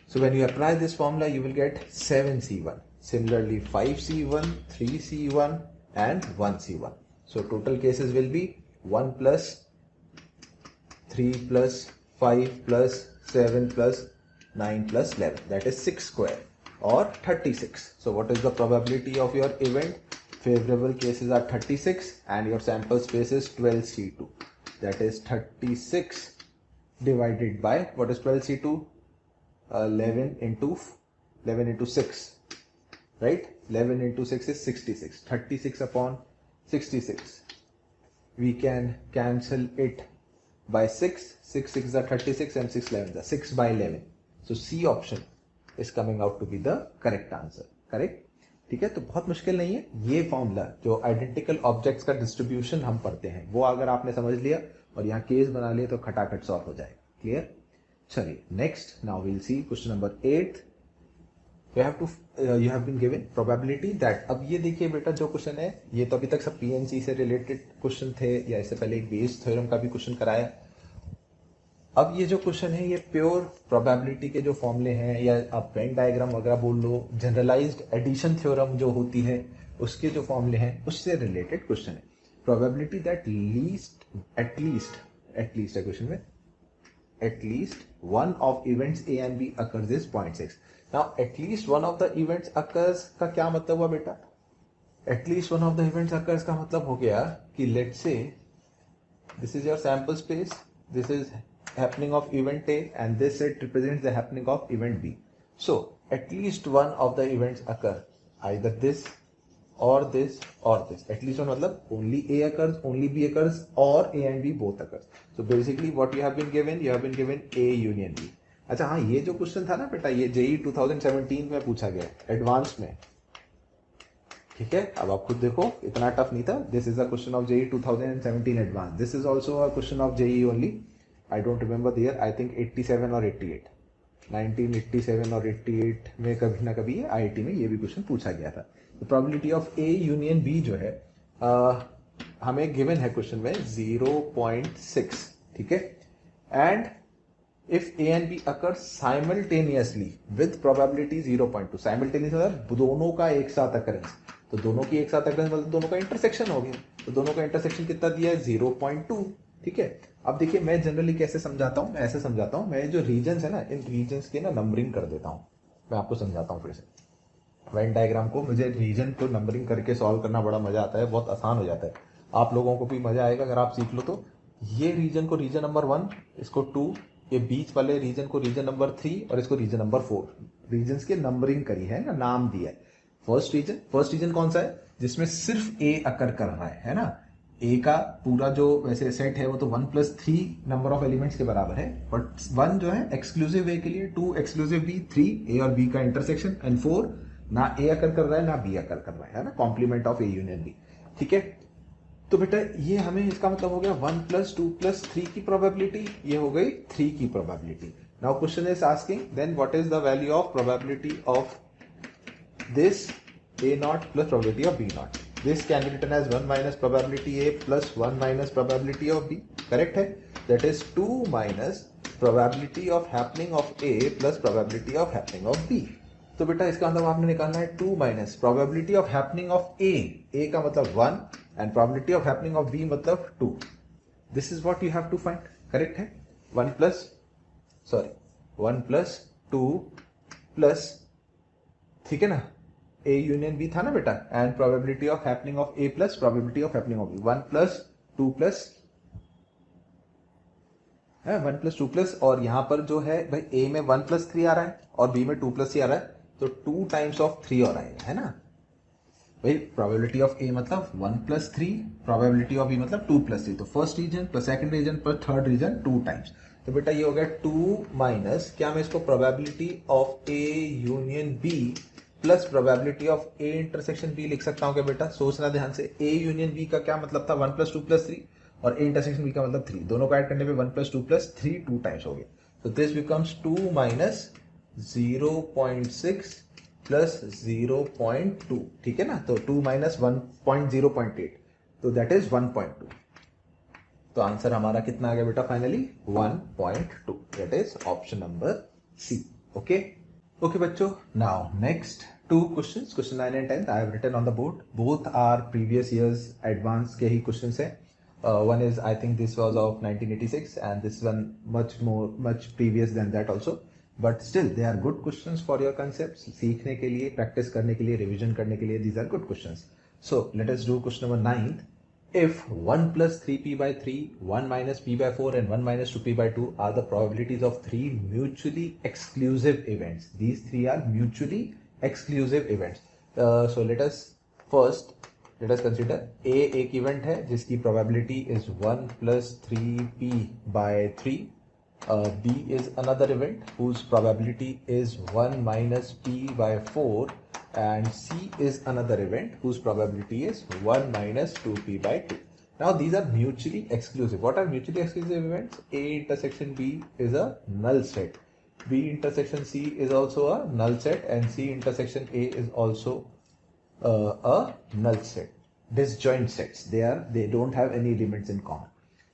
So when you apply this formula, you will get 7c1. Similarly, 5c1, 3c1 and 1c1. So total cases will be 1 plus 3 plus 5 plus 7 plus 9 plus 11. That is 6 square. Or 36. So what is the probability of your event? Favorable cases are 36 and your sample space is 12c2. That is 36 divided by, what is 12c2? 11 into 6. Right? 11 into 6 is 66. 36 upon 66. We can cancel it by 6. 6 6 are 36 and 6 11 are 6 by 11. So C option is coming out to be the correct answer. Correct? ठीक है, तो बहुत मुश्किल नहीं है. ये formula जो identical objects का डिस्ट्रीब्यूशन हम पढ़ते हैं, वो अगर आपने समझ लिया और यहाँ केस बना लिया तो खटाखट सॉल्व हो जाएगा. क्लियर? चलिए next, now will see question number 8. you have been given probability that. अब ये देखिए बेटा, जो क्वेश्चन है ये तो अभी तक सब पीएनसी से रिलेटेड क्वेश्चन थे, या इससे पहले एक बेस थ्योरम का भी क्वेश्चन कराया. अब ये जो क्वेश्चन है ये प्योर प्रोबेबिलिटी के जो फॉर्मूले हैं, या आप वेन डायग्राम वगैरह बोल लो, जनरलाइज्ड एडिशन थ्योरम जो होती है उसके जो फॉर्मूले हैं उससे रिलेटेड क्वेश्चन है. प्रोबेबिलिटी दैट एटलीस्ट है क्वेश्चन में, at least one of events A and B occurs is 0.6. Now at least one of the events occurs का क्या मतलब हुआ बेटा? At least one of the events occurs का मतलब हो गया कि let's say this is your sample space, this is happening of event A and this set represents the happening of event B. So at least one of the events occur, either this or this or this. At least one मतलब only A occurs, only B occurs, or A and B both occurs. So basically what you have been given, you have been given A union B. अच्छा हाँ, ये जो question था ना बेटा, ये JEE 2017 में पूछा गया एडवांस में. ठीक है, अब आप खुद देखो, इतना टफ नहीं था. This is a question of JEE 2017 advance. This is also a question of JEE only. I don't remember the year, I think 87 और 88, 1987 और 88 में कभी ना कभी IIT में ये भी क्वेश्चन पूछा गया था. तो probability of A union B जो है हमें गिवन है क्वेश्चन में 0.6. ठीक है, and if A and B occur simultaneously with probability 0.2. Simultaneous मतलब दोनों का एक साथ अकरेंस, तो दोनों की एक साथ अकरेंस मतलब दोनों का इंटरसेक्शन हो गया. तो दोनों का इंटरसेक्शन कितना दिया है? 0.2. ठीक है, अब देखिए मैं जनरली कैसे समझाता हूँ, मैं ऐसे समझाता हूँ, मैं जो रीजन्स है ना, इन रीजन्स की ना नंबरिंग कर देता हूँ. मैं आपको समझाता हूँ फिर से. वेन डायग्राम को, मुझे रीजन को नंबरिंग करके सॉल्व करना बड़ा मजा आता है, बहुत आसान हो जाता है. आप लोगों को भी मजा आएगा अगर आप सीख लो तो. ये रीजन को रीजन नंबर 1, इसको 2, ये बीच वाले रीजन को रीजन नंबर 3 और इसको रीजन नंबर 4. रीजन्स की नंबरिंग करी है ना, नाम दिया है. फर्स्ट रीजन कौन सा है? जिसमें सिर्फ ए अकर कर रहा है ना. ए का पूरा जो वैसे सेट है वो तो 1+3 नंबर ऑफ एलिमेंट्स के बराबर है, बट 1 जो है एक्सक्लूसिव ए के लिए, 2 एक्सक्लूसिव बी, 3 ए और बी का इंटरसेक्शन, एंड 4 ना ए अकर कर रहा है ना बी अकर कर रहा है ना, complement of A union B. ठीक है, तो बेटा ये हमें इसका मतलब हो गया 1+2+3 की प्रोबेबिलिटी, ये हो गई 3 की probability. Now question is asking then what is the value of probability of this a naught plus probability of b naught. This can be written as 1 minus probability a plus 1 minus probability of b. Correct है? That is 2 minus probability of happening of a plus probability of happening of b. तो बेटा इसका मतलब आपने निकालना है 2 minus probability of happening of a का मतलब 1 and probability of happening of b मतलब 2. This is what you have to find. Correct है? 1 plus 2 plus, ठीक है ना, ए यूनियन बी था ना बेटा, and probability of happening of A plus probability of happening of B, 1+2+, और यहां पर जो है भाई ए में 1+3 आ रहा है और बी में 2+3 आ रहा है, तो 2 टाइम्स ऑफ 3 और आएगा, है ना भाई। प्रोबेबिलिटी ऑफ ए मतलब 1+3, प्रोबेबिलिटी ऑफ बी मतलब 2+3, तो first region plus second region plus third region 2 times. तो बेटा ये हो गया 2 माइनस, क्या मैं इसको probability of A union B plus probability of A intersection B लिख सकता हूं क्या बेटा? सोचना ध्यान से, ए यूनियन बी का क्या मतलब था 1+2+3 और ए इंटरसेक्शन बी का मतलब 3, दोनों को ऐड करने पे 1+2+3 2 टाइम्स हो गया, तो दिस बिकम्स 2 माइनस 0.6 प्लस 0.2, ठीक है ना, तो 2 माइनस 1.0.8, तो दैट इज 1.2। तो आंसर हमारा कितना आ गया बेटा finally? 1.2, that is option number C. Okay Okay, बच्चों, now next 2 questions, question 9 and 10 I have written on the board. Both are previous years advanced के ही questions हैं. One is I think this was of 1986 and this one much previous than that also. But still they are good questions for your concepts. सीखने के लिए, practice करने के लिए, revision करने के लिए, these are good questions. So let us do question number 9. If 1 plus 3p by 3, 1 minus p by 4 and 1 minus 2p by 2 are the probabilities of 3 mutually exclusive events. These 3 are mutually exclusive events. So let us consider A एक event है जिसकी probability is 1 plus 3p by 3. B is another event whose probability is 1 minus p by 4. And C is another event whose probability is 1 minus 2p by 2. Now these are mutually exclusive. What are mutually exclusive events? A intersection B is a null set. B intersection C is also a null set, and C intersection A is also a null set. Disjoint sets. They don't have any elements in common.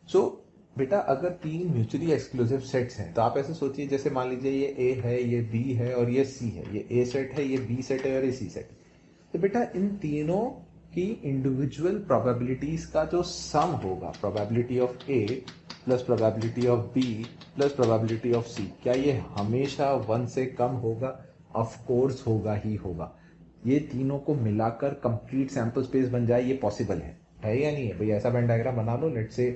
So बेटा अगर 3 mutually exclusive sets हैं तो आप ऐसे सोचिए, जैसे मान लीजिए ये ए है, ये बी है और ये सी है, ये ए सेट है, ये बी सेट है और ये सी सेट है। तो बेटा इन तीनों की इंडिविजुअल प्रोबेबिलिटीज का जो सम होगा, probability of A plus probability of B plus probability of C, क्या ये हमेशा 1 से कम होगा? ऑफ कोर्स होगा ही होगा। ये तीनों को मिलाकर कंप्लीट सैंपल स्पेस बन जाए, ये पॉसिबल है या नहीं है? भाई ऐसा वेन डायग्राम बना लो, लेट्स से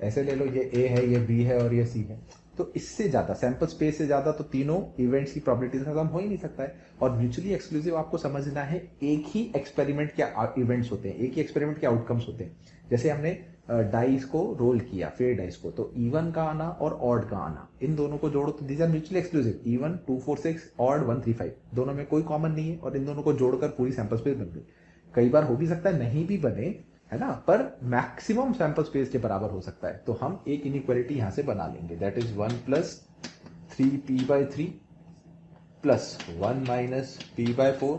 ऐसे ले लो, ये ए है, ये बी है और ये सी है, तो इससे ज्यादा सैंपल स्पेस से ज्यादा तो तीनों इवेंट्स की प्रोबेबिलिटी का सम हो ही नहीं सकता है। और म्यूचुअली एक्सक्लूसिव आपको समझना है, एक ही एक्सपेरिमेंट के इवेंट्स होते हैं, एक ही एक्सपेरिमेंट के आउटकम्स होते हैं। जैसे हमने डाइस को रोल किया, फेयर डाइस को, तो इवन का आना और ऑड का आना, इन दोनों को जोड़ो तो दीज आर म्यूचुअली एक्सक्लूसिव। इवन 2 4 6, ऑड 1 3 5, दोनों में कोई कॉमन नहीं है और इन दोनों को जोड़कर पूरी सैंपल स्पेस बन गई। कई बार हो भी सकता है नहीं भी बने, है ना, पर मैक्सिमम सैंपल स्पेस के बराबर हो सकता है। तो हम एक इनइक्वालिटी यहां से बना लेंगे, that is 1 plus 3p by 3 plus 1 minus p by 4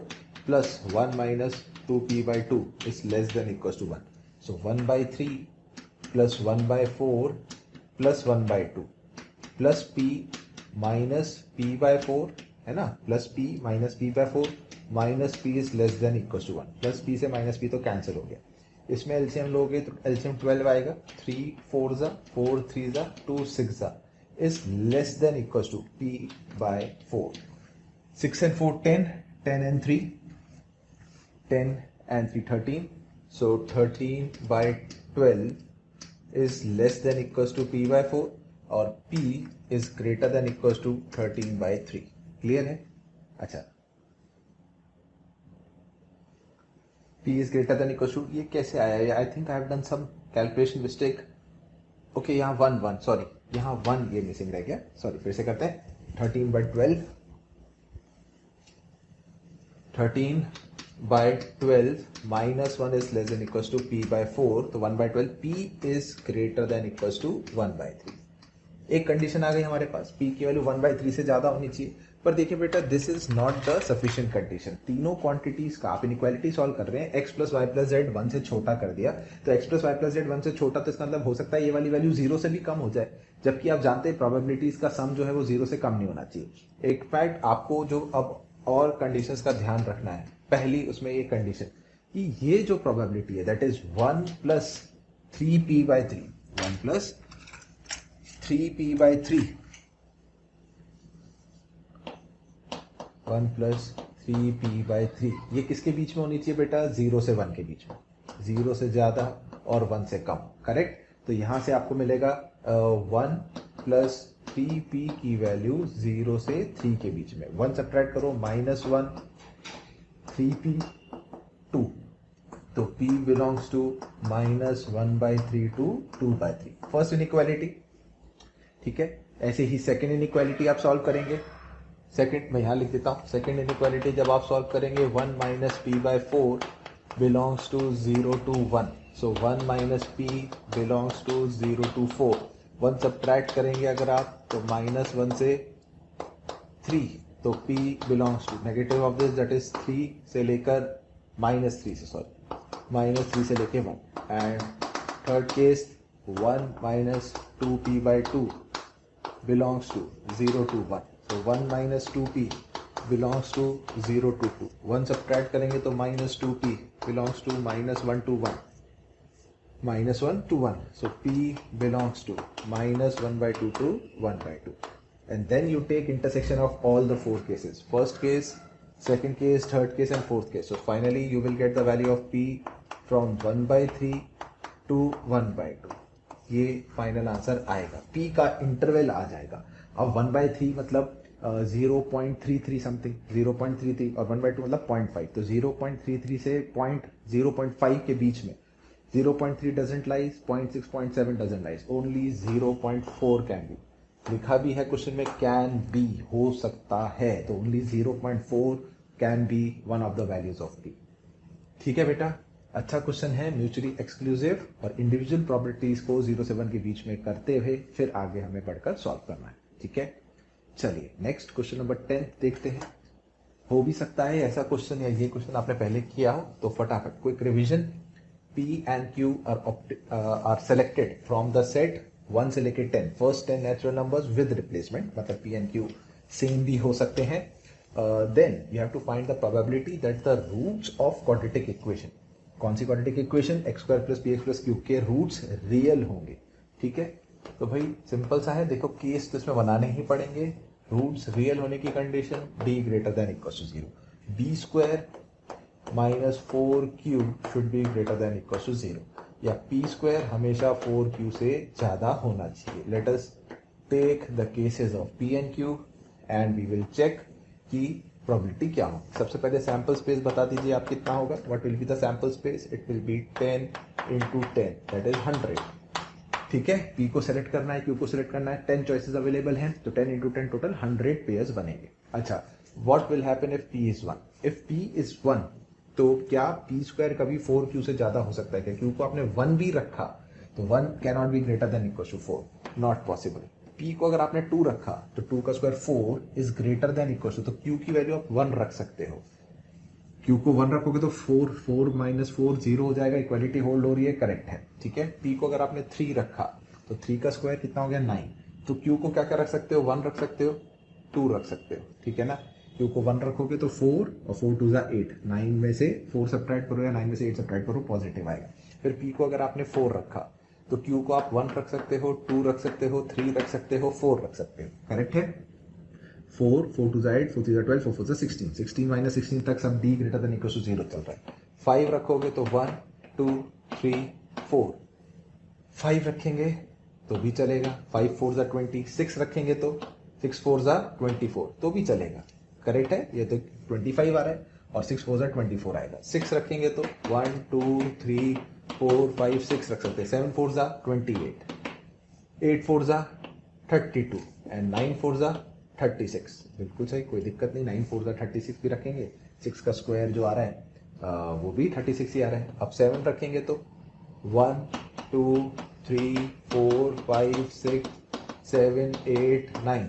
plus 1 minus 2p by 2 इज less than equal to 1। So 1 by 3 plus 1 by 4 plus 1 by 2 plus p minus p by 4, है ना, plus p minus p by 4 minus p is less than equal to 1। Plus p से minus p तो cancel हो गया। इसमें LCM लोगे तो LCM 12 आएगा, 3 4 जा 4 3 जा 2 6 जा is less than equal to p by 4। 6 and 4 10, 10 and 3 10 and 3 13, so 13 by 12 is less than equals to p by 4 और p is greater than equals to 13 by 3। Clear है? अच्छा, p is greater than equals to, ये कैसे आया? I think I have done some calculation mistake. Okay, यहाँ 1 sorry, यहाँ 1 ये missing रह गया. सॉरी, फिर से करते हैं. 13/12 -1 is less than equals to p/4. तो 1/12 p is greater than equals to 1/3. एक कंडीशन आ गई हमारे पास, p की वैल्यू 1/3 से ज्यादा होनी चाहिए. पर देखिए बेटा, this is not the sufficient condition. तीनों क्वांटिटीज का आप इनइक्वालिटी सॉल्व कर रहे हैं. x + y + z 1 से छोटा कर दिया, तो x + y + z 1 से छोटा, तो इसका मतलब हो सकता है ये वाली वैल्यू 0 से भी कम हो जाए. जबकि आप जानते हैं प्रोबेबिलिटीज का सम जो है वो 0 से कम नहीं होना चाहिए. एक फैक्ट आपको जो अब और कंडीशंस का ध्यान रखना है. पहली उसमें ये कंडीशन कि ये जो प्रोबेबिलिटी है that is 1 + 3p/3, 1 + 3p/3, 1 + 3p/3, ये किसके बीच में होनी चाहिए बेटा? 0 से 1 के बीच में. 0 से ज्यादा और 1 से कम. करेक्ट. तो यहां से आपको मिलेगा 1 + 3p की वैल्यू 0 से 3 के बीच में. 1 सब्ट्रैक्ट करो, -1, 3p, 2. तो p belongs to -1/3 to 2/3. First inequality. ठीक है. ऐसे ही सेकेंड इनइक्वालिटी आप सॉल्व करेंगे. सेकेंड मैं यहां लिख देता हूं. सेकेंड इनइक्वालिटी जब आप सॉल्व करेंगे, 1 - p/4 belongs to 0 to 1. So 1 - p belongs to 0 to 4. 1 subtract करेंगे अगर आप, तो -1 से 3, तो p belongs to negative of this, that is 3 से लेकर -3 से, सॉरी, -3 से लेके 1. And third case 1 - 2p/2 belongs to 0 to 1. So 1 - 2p belongs to 0 to 2. 1 subtract करेंगे तो -2p belongs to -1 to 1. -1 to 1. So p belongs to -1/2 to 1/2. And then you take intersection of all the 4 cases. First case, second case, third case and fourth case. So finally you will get the value of p from 1/3 to 1/2. ये final answer आएगा. p का interval आ जाएगा. अब 1/3 मतलब 0.33 something, 0.33, और 1/2 मतलब 0.5. तो 0.33 से 0.5 के बीच में 0.3 doesn't lies, 0.6, 0.7 doesn't lies, only 0.4 can be. लिखा भी है क्वेश्चन में कैन बी, हो सकता है. तो only 0.4 can be one of the values of p. ठीक है बेटा, अच्छा क्वेश्चन है, म्यूचुअली एक्सक्लूसिव, और इंडिविजुअल प्रॉपर्टीज को 0 से 1 के बीच में करते हुए फिर आगे हमें बढ़कर सॉल्व करना है. ठीक है. चलिए नेक्स्ट क्वेश्चन नंबर 10 देखते हैं. हो भी सकता है ऐसा क्वेश्चन या ये क्वेश्चन आपने पहले किया हो, तो फटाफट quick revision. p and q are selected from the set 1 से लेके 10, first 10 natural numbers with replacement, मतलब p and q सेम भी हो सकते हैं. Then you have to find the probability that the roots of quadratic equation, कौन सी quadratic equation, x² + px + q के रूट्स रियल होंगे. ठीक है. तो भाई सिंपल सा है, देखो केस तो इसमें बनाने ही पड़ेंगे. रूट्स रियल होने की condition, d greater than equals to 0, b² - 4q should be greater than equals to 0, या p² हमेशा 4q से ज्यादा होना चाहिए. Let us take the cases of p and q and we will check कि probability क्या हो. सबसे पहले सैंपल स्पेस बता दीजिए आप कितना होगा. What will be the sample space? It will be 10 × 10, that is 100. ठीक है. p को सेलेक्ट करना है, q को सेलेक्ट करना है. 10 चॉइसेस अवेलेबल हैं, तो 10 × 10 टोटल 100 पेयर्स बनेंगे. अच्छा, what will happen if p is 1? If p is 1, तो क्या p² कभी 4q से ज्यादा हो सकता है क्या? q को आपने 1 भी रखा, तो 1 can not be greater than equal to 4, not possible. p को अगर आपने 2 रखा, तो 2 का square 4 is greater than equal to, तो q की वैल्यू आप 1 रख सकते हो. q को 1 रखोगे तो 4 - 4 0 हो जाएगा, इक्वालिटी होल्ड हो रही है, करेक्ट है. ठीक है. p को अगर आपने 3 रखा, तो 3 का स्क्वायर कितना हो गया? 9. तो q को क्या क्या रख सकते हो? 1 रख सकते हो, 2 रख सकते हो. ठीक है ना. q को 1 रखोगे तो 4 और 4 2 जा 8, 9 में से 4 सब्ट्रैक्ट करो या 9 में से 8 सब्ट्रैक्ट करो, पॉजिटिव आएगा. फिर p को अगर आपने 4 रखा, तो q को आप 1 रख सकते हो, 2 रख सकते हो, 3 रख सकते हो, 4 रख सकते हो. करेक्ट है. 4 2 जा 8, 4 3 जा 12, 4 4 जा 16, 16 - 16 तक सब d greater than equal to 0 चल रहा है. 5 रखोगे तो 1 2 3 4, 5 रखेंगे तो भी चलेगा. 5 4 जा 20, 6 रखेंगे तो 6 4 जा 24, तो भी चलेगा. करेक्ट है. ये तो 25 आ रहा है. और 6 4 24 आएगा। 6 रखेंगे तो 1 2 3 4 5 6 रख सकते हैं। 7 4 28, 8 4 32 एंड 9 4 36। बिल्कुल सही, कोई दिक्कत नहीं। 9 4 36 भी रखेंगे। 6 का स्क्वायर जो आ रहा है वो भी 36 ही आ रहा है। अब 7 रखेंगे तो 1 2 3 4 5 6 7 8 9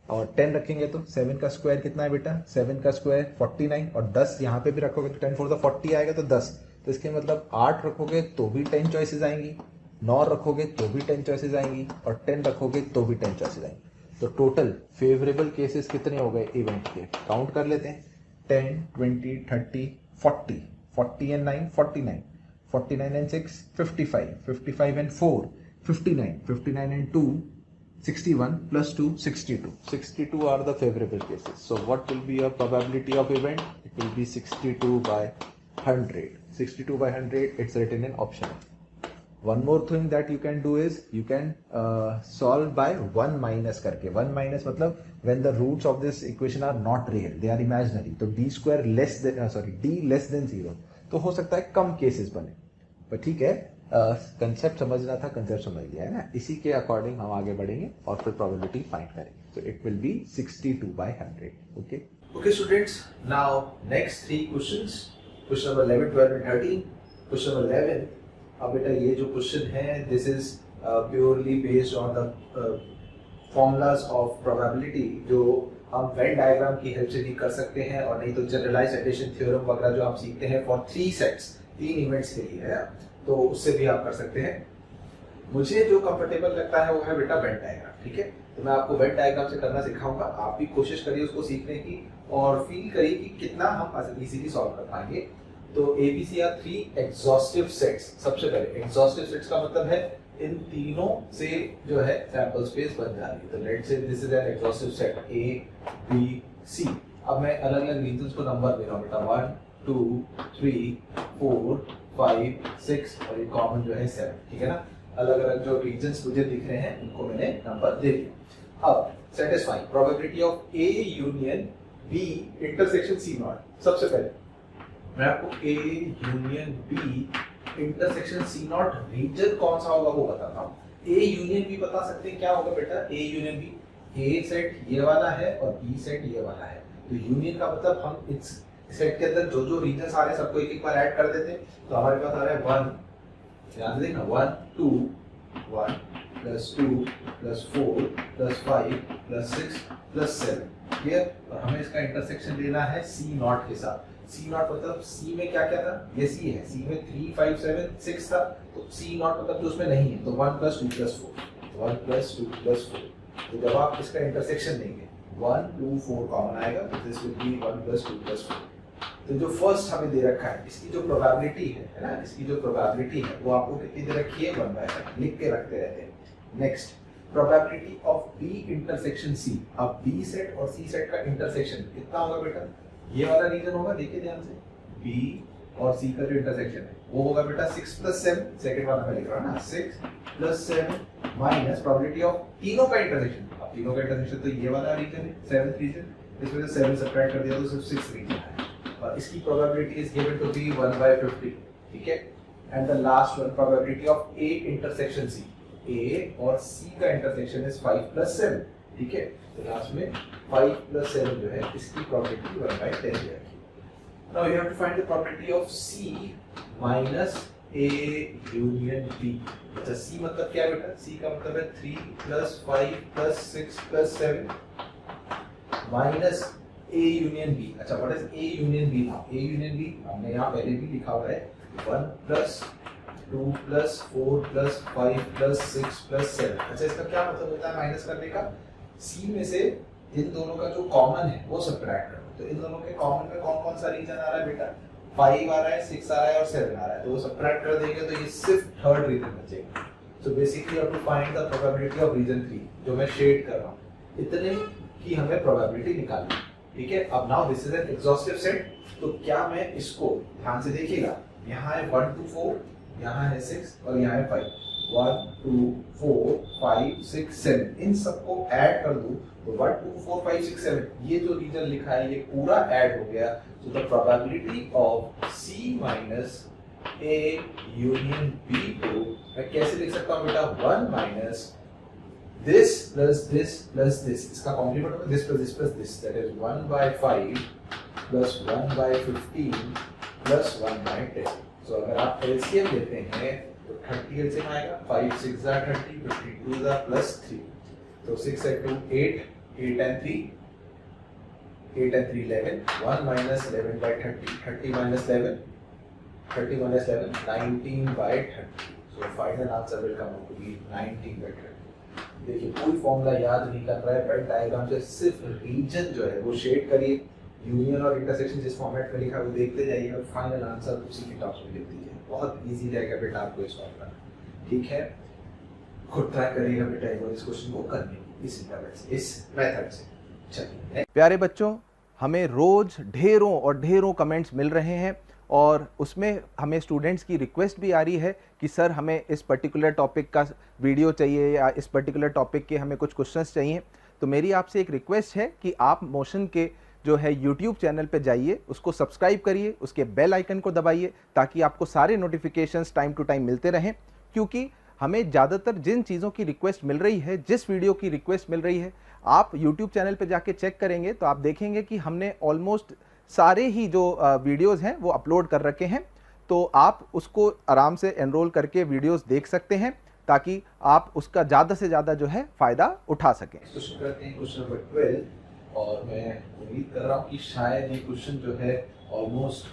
और 10 रखेंगे तो 7 का स्क्वायर कितना है बेटा? 7 का स्क्वायर 49 और 10 यहाँ पे भी रखोगे तो 10 4 40 आएगा तो 10। तो इसके मतलब 8 रखोगे तो भी 10 चॉइसेस आएंगी, 9 रखोगे तो भी 10 चॉइसेस आएंगी और 10 रखोगे तो भी 10 चॉइसेस आएंगी। तो टोटल फेवरेबल केसेस कितने हो गए इवेंट के? काउंट कर लेते हैं। 10 20 30 40, 40 and 9 49, 49 and 6 55, 55 and 4 59, 59 and 2 61 plus 2 62. 62 are the favorable cases. So what will be your probability of event? It will be 62 by 100. 62 by 100, it's written in option. One more thing that you can do is you can solve by 1 minus करके। 1 minus मतलब when the roots of this equation are not real, they are imaginary, तो d square less than d less than 0, तो हो सकता है कम cases बने। पर ठीक है, कंसेप्ट समझना था, कंसेप्ट समझ लिया है ना। इसी के अकॉर्डिंग हम आगे बढ़ेंगे और फिर प्रोबेबिलिटी फाइंड करेंगे। तो it will be 62 by 100। Okay
Okay students, now next 3 questions, question number 11, 12 and 13. Question number 11, अब बेटा ये जो क्वेश्चन है this is purely based on the formulas of probability जो हम वेन डायग्राम की हेल्प से भी कर सकते हैं और नहीं तो जनरलाइज्ड एडिशन थ्योरम वगैरह जो आप सीखते हैं फॉर 3 सेट्स, 3 इवेंट्स के लिए है, तो उससे भी आप कर सकते हैं। मुझे जो कंफर्टेबल लगता है वो है बेटा वेन डायग्राम। ठीक है, तो मैं आपको वेन डायग्राम से करना सिखाऊंगा। आप भी कोशिश करिए उसको सीखने की और फील करिए कि कितना हम इजीली सॉल्व कर पाएंगे। तो ABC आर 3 एग्जॉस्टिव सेट्स। सबसे पहले एग्जॉस्टिव सेट्स का मतलब है इन तीनों से जो है सैंपल स्पेस बन जा रही है। तो let's say this is an exhaustive set A B C। अब मैं अलग अलग रीजंस को नंबर दे रहा हूँ बेटा, 1 2 3 4 5 6 और ये कॉमन जो है 7। ठीक है ना, अलग अलग जो रीजंस मुझे दिख रहे हैं उनको मैंने नंबर दे दिया। अब satisfying probability of A union B intersection C not. सबसे पहले मैं आपको A union B intersection C not region कौन सा होगा वो बताता हूँ। A यूनियन B बता सकते हैं क्या होगा बेटा? A union B, A set ये वाला है और B सेट ये वाला है। तो यूनियन का मतलब हम इस सेट के अंदर जो जो रीजन आ रहे हैं सबको एक एक बार ऐड कर देते हैं। तो हमारे पास आ रहा है 1, ध्यान से देखना, 1 2 1 plus 2 plus 4 plus 5 plus 6 plus 7। Clear? और हमें इसका इंटरसेक्शन लेना है C नॉट के साथ। C नॉट मतलब C में क्या क्या था? ये C है, C में 3 5 7 6 था, तो C नॉट मतलब जो उसमें नहीं है, तो 1 प्लस 2 प्लस 4, 1 प्लस 2 प्लस 4। तो जब आप इसका इंटरसेक्शन लेंगे 1 2 4 कॉमन आएगा, तो this will B 1 plus 2 plus 4। तो जो फर्स्ट हमें दे रखा है इसकी जो प्रोबेबिलिटी है ना, इसकी जो प्रोबेबिलिटी है वो आपको कितनी दे रखी है? 1/7 लिख के रखते रहते हैं। Next probability of B intersection C। अब B सेट और C सेट का इंटरसेक्शन कितना होगा बेटा? ये वाला रीजन होगा, देखिए ध्यान से, B और C का जो इंटरसेक्शन है वो होगा बेटा 6 प्लस 7। सेकंड वाला मैं लिख रहा हूँ ना, 6 प्लस 7 माइनस प्रोबेबिलिटी ऑफ तीनों का इंटरसेक्शन। अब तीनों का इंटरसेक्शन तो ये वाला रीजन है, 7th रीजन, इसमें से 7 सब्ट्रैक्ट कर दिया तो सिर्फ 6 रीजन है और इसकी probability is given to be 1/50। ठीक है, and the last one probability of A intersection C। A और C का इंटरसेक्शन इज 5 प्लस 7। ठीक है, तो लास्ट में 5 प्लस 7 जो है इसकी प्रोबेबिलिटी 1/10 है। Now you have to find the probability of C minus A union B। अच्छा, C मतलब क्या है बेटा? C का मतलब है 3 plus 5 plus 6 plus 7 minus A union B। अच्छा, what is A union B now? A union B हमने यहाँ पहले भी लिखा हुआ है, 1 plus 2 plus 4 plus 5 plus 6 plus 7। अच्छा, इसका क्या मतलब होता है माइनस करने का? C में से इन दोनों का जो कॉमन है वो सब्ट्रैक्ट करो। तो इन दोनों के कॉमन में कौन कौन सा रीजन आ रहा है बेटा? 5 आ रहा है, 6 आ रहा है और 7 आ रहा है, तो वो सब्ट्रैक्ट कर देंगे तो ये सिर्फ थर्ड रीजन बचेगा। So basically you have to find the probability of region 3 जो मैं शेड कर रहा हूँ। इतने की हमें प्रोबेबिलिटी निकालनी है। ठीक है, अब now this is an exhaustive set. तो क्या मैं इसको ध्यान से देखिएगा, यहाँ है 1 2 4, यहाँ है 6 और यहाँ है 5।
1 2 4 5 6 7 इन सबको ऐड कर दूं तो 1 2 4 5 6 7 ये जो रीजन लिखा है ये पूरा ऐड हो गया। So the probability of C minus A union B को मैं कैसे लिख सकता हूँ बेटा, 1 minus this plus this plus this, इसका कॉम्प्लीमेंट होगा this plus this plus this, that is 1 by 5 plus 1 by 15 plus 1 by 10। So अगर आप LCM लेते हैं तो 30 LCM आएगा, 5 6 are 30, 52 are plus 3, तो 6 and 2 8, 8 and 3 8 and 3 11, 1 minus 11 by 30, 30 minus 11, 30 minus 11 19 by 30। So final answer will come out to be 19 by 30। देखिए कोई formula याद नहीं कर रहा है, वेन डायग्राम से सिर्फ रीजन जो है वो शेड करिए, यूनियन और इंटरसेक्शन जिस फॉर्मेट में लिखा है वो देखते जाइए और फाइनल आंसर उसी के टॉप्स में लिख दीजिए। बहुत इजी रहेगा बेटा आपको इस सॉल्व करना, ठीक है। खुद ट्राई करिएगा बेटा एक बार इस क्वेश्चन को करने इस इंटरवल से, इस मेथड से। चलिए
प्यारे बच्चों, हमें रोज ढेरों और ढेरों कमेंट्स मिल रहे हैं और उसमें हमें स्टूडेंट्स की रिक्वेस्ट भी आ रही है कि सर हमें इस पर्टिकुलर टॉपिक का वीडियो चाहिए या इस पर्टिकुलर टॉपिक के हमें कुछ क्वेश्चंस चाहिए। तो मेरी आपसे एक रिक्वेस्ट है कि आप मोशन के जो है यूट्यूब चैनल पे जाइए, उसको सब्सक्राइब करिए, उसके बेल आइकन को दबाइए ताकि आपको सारे नोटिफिकेशंस टाइम टू टाइम मिलते रहें। क्योंकि हमें ज़्यादातर जिन चीज़ों की रिक्वेस्ट मिल रही है, जिस वीडियो की रिक्वेस्ट मिल रही है, आप यूट्यूब चैनल पर जाके चेक करेंगे तो आप देखेंगे कि हमने ऑलमोस्ट सारे ही जो वीडियोज़ हैं वो अपलोड कर रखे हैं। तो आप उसको आराम से एनरोल करके वीडियोज़ देख सकते हैं ताकि आप उसका ज़्यादा से ज़्यादा जो है फ़ायदा उठा सकें।
क्वेश्चन करते हैं क्वेश्चन नंबर 12 और मैं उम्मीद कर रहा हूँ कि शायद ये क्वेश्चन जो है ऑलमोस्ट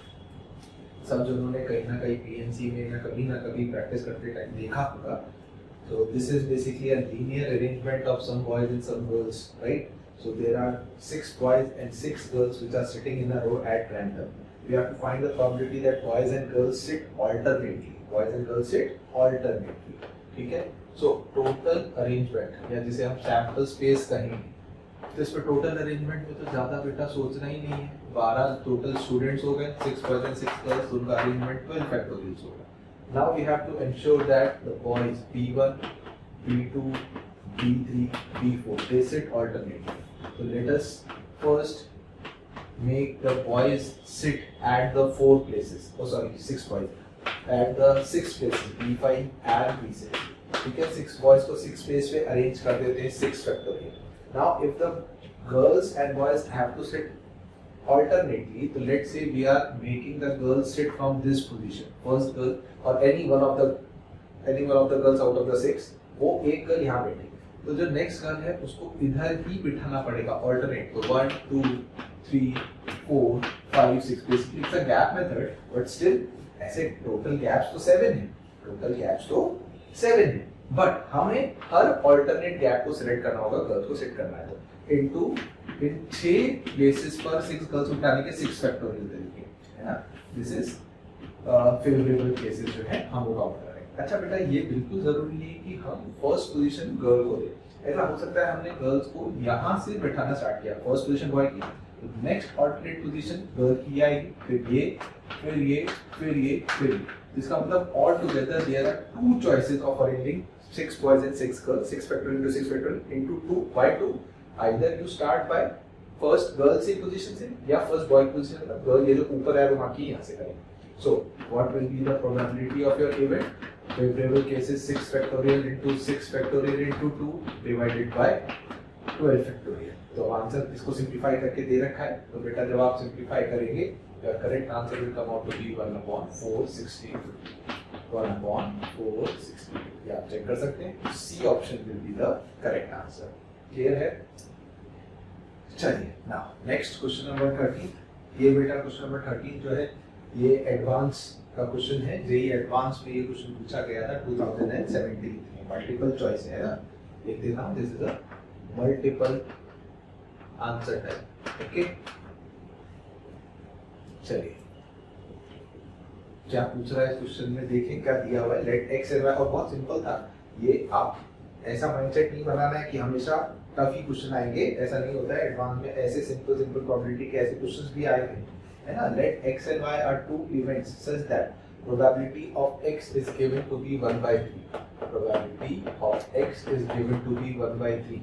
सब जिन्होंने कहीं ना कहीं पीएनसी में ना कभी प्रैक्टिस करते टाइम देखा होगा। तो this is basically a linear arrangement of some boys and some girls, right? So there are 6 boys and 6 girls which are sitting in a row at random. We have to find the probability that boys and girls sit alternately. Boys and girls sit alternately. ठीक है? So total arrangement या जिसे हम sample space कहेंगे, तो इस पर total arrangement में तो ज़्यादा बेटा सोचना ही नहीं है। 12 total students हो गए, 6 boys and 6 girls, तो उनका arrangement 12 factorials होगा। Now we have to ensure that the boys B1, B2, B3, B4 they sit alternately. So let us first make the boys sit at the 4 places. Oh sorry, 6 boys at the 6 places B5 and B6. ठीक है, 6 boys को 6 place पे arrange कर देते हैं 6 factorial. Now if the girls and boys have to sit alternately, so let's say we are making the girls sit from this position. First girl or any one of the girls out of the 6, वो एक girl यहाँ बैठेगी। तो जो next girl है उसको इधर ही बिठाना पड़ेगा ऑल्टरनेट। तो 1 2 3 4 5 6 basically it's a gap method, but still ऐसे टोटल गैप्स तो 7 है, बट हमें हर ऑल्टरनेट गैप को सिलेक्ट करना होगा, गर्ल्स को सेट करना है। तो इन 6 प्लेसेस पर 6 गर्ल्स बिठाने के 6 फैक्टोरियल तरीके है ना। दिस इज फेवरेबल केसेस जो है हम वो काउंट करेंगे। अच्छा बेटा, ये बिल्कुल जरूरी नहीं है कि हम फर्स्ट पोजीशन गर्ल को दें। ऐसा हो सकता है हमने गर्ल्स को यहाँ से बैठाना स्टार्ट किया, फर्स्ट पोजीशन बॉय की, तो नेक्स्ट ऑल्टरनेट पोजीशन गर्ल की आएगी, फिर ये। इसका मतलब all together there are 2 choices of arranging 6 boys and 6 girls, 6 factorial into 6 factorial into 2 by 2. Either you start by first girl से पोजीशन से या फर्स्ट बॉय पोजीशन, मतलब गर्ल ये जो ऊपर है वो वहाँ की यहाँ से करेंगे। So what will be the probability of your event? Favorable cases 6 factorial into 6 factorial into 2 divided by 12 factorial। तो आंसर इसको सिंप्लीफाई करके दे रखा है। तो बेटा जब आप सिंप्लीफाई करेंगे your correct answer will come out to be 1/462। 1/462 ये आप चेक कर सकते हैं। C option will be the correct answer। Clear है? चलिए नाउ नेक्स्ट क्वेश्चन नंबर 13। ये बेटा क्वेश्चन नंबर 13 जो है ये एडवांस का क्वेश्चन है। जेईई एडवांस में ये क्वेश्चन पूछा गया था 2017 में, मल्टीपल चॉइस है ना। देख देता हूं, this is a multiple answer type. Okay, चलिए क्या पूछ रहा है इस क्वेश्चन में, देखें क्या दिया हुआ है। लेट एक्स एंड वाई, और बहुत सिंपल था ये। आप ऐसा माइंडसेट नहीं बनाना है कि हमेशा टफ ही क्वेश्चन आएंगे, ऐसा नहीं होता है। एडवांस में ऐसे सिंपल प्रोबेबिलिटी के ऐसे क्वेश्चंस भी आए हैं, है ना। Let x and y are 2 events such that probability of x is given to be 1 by 3. Probability of x is given to be 1 by 3.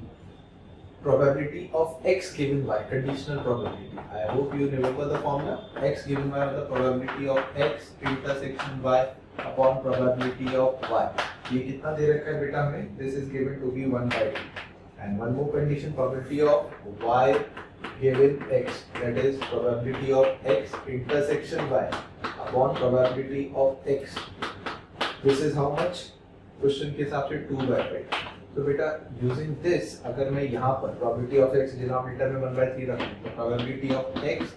Probability of x given y, conditional probability. I hope you remember the formula. X given y, the probability of x intersection y upon probability of y. ये कितना दे रखा है बेटा हमें? This is given to be 1 by 3. And one more condition, probability of y given x, that is probability of x intersection y upon probability of x. This is how much? Question के हिसाब से 2 by 5. तो बेटा using this, अगर मैं यहाँ पर probability of x denominator में 1 by 3 रखूँ तो probability of x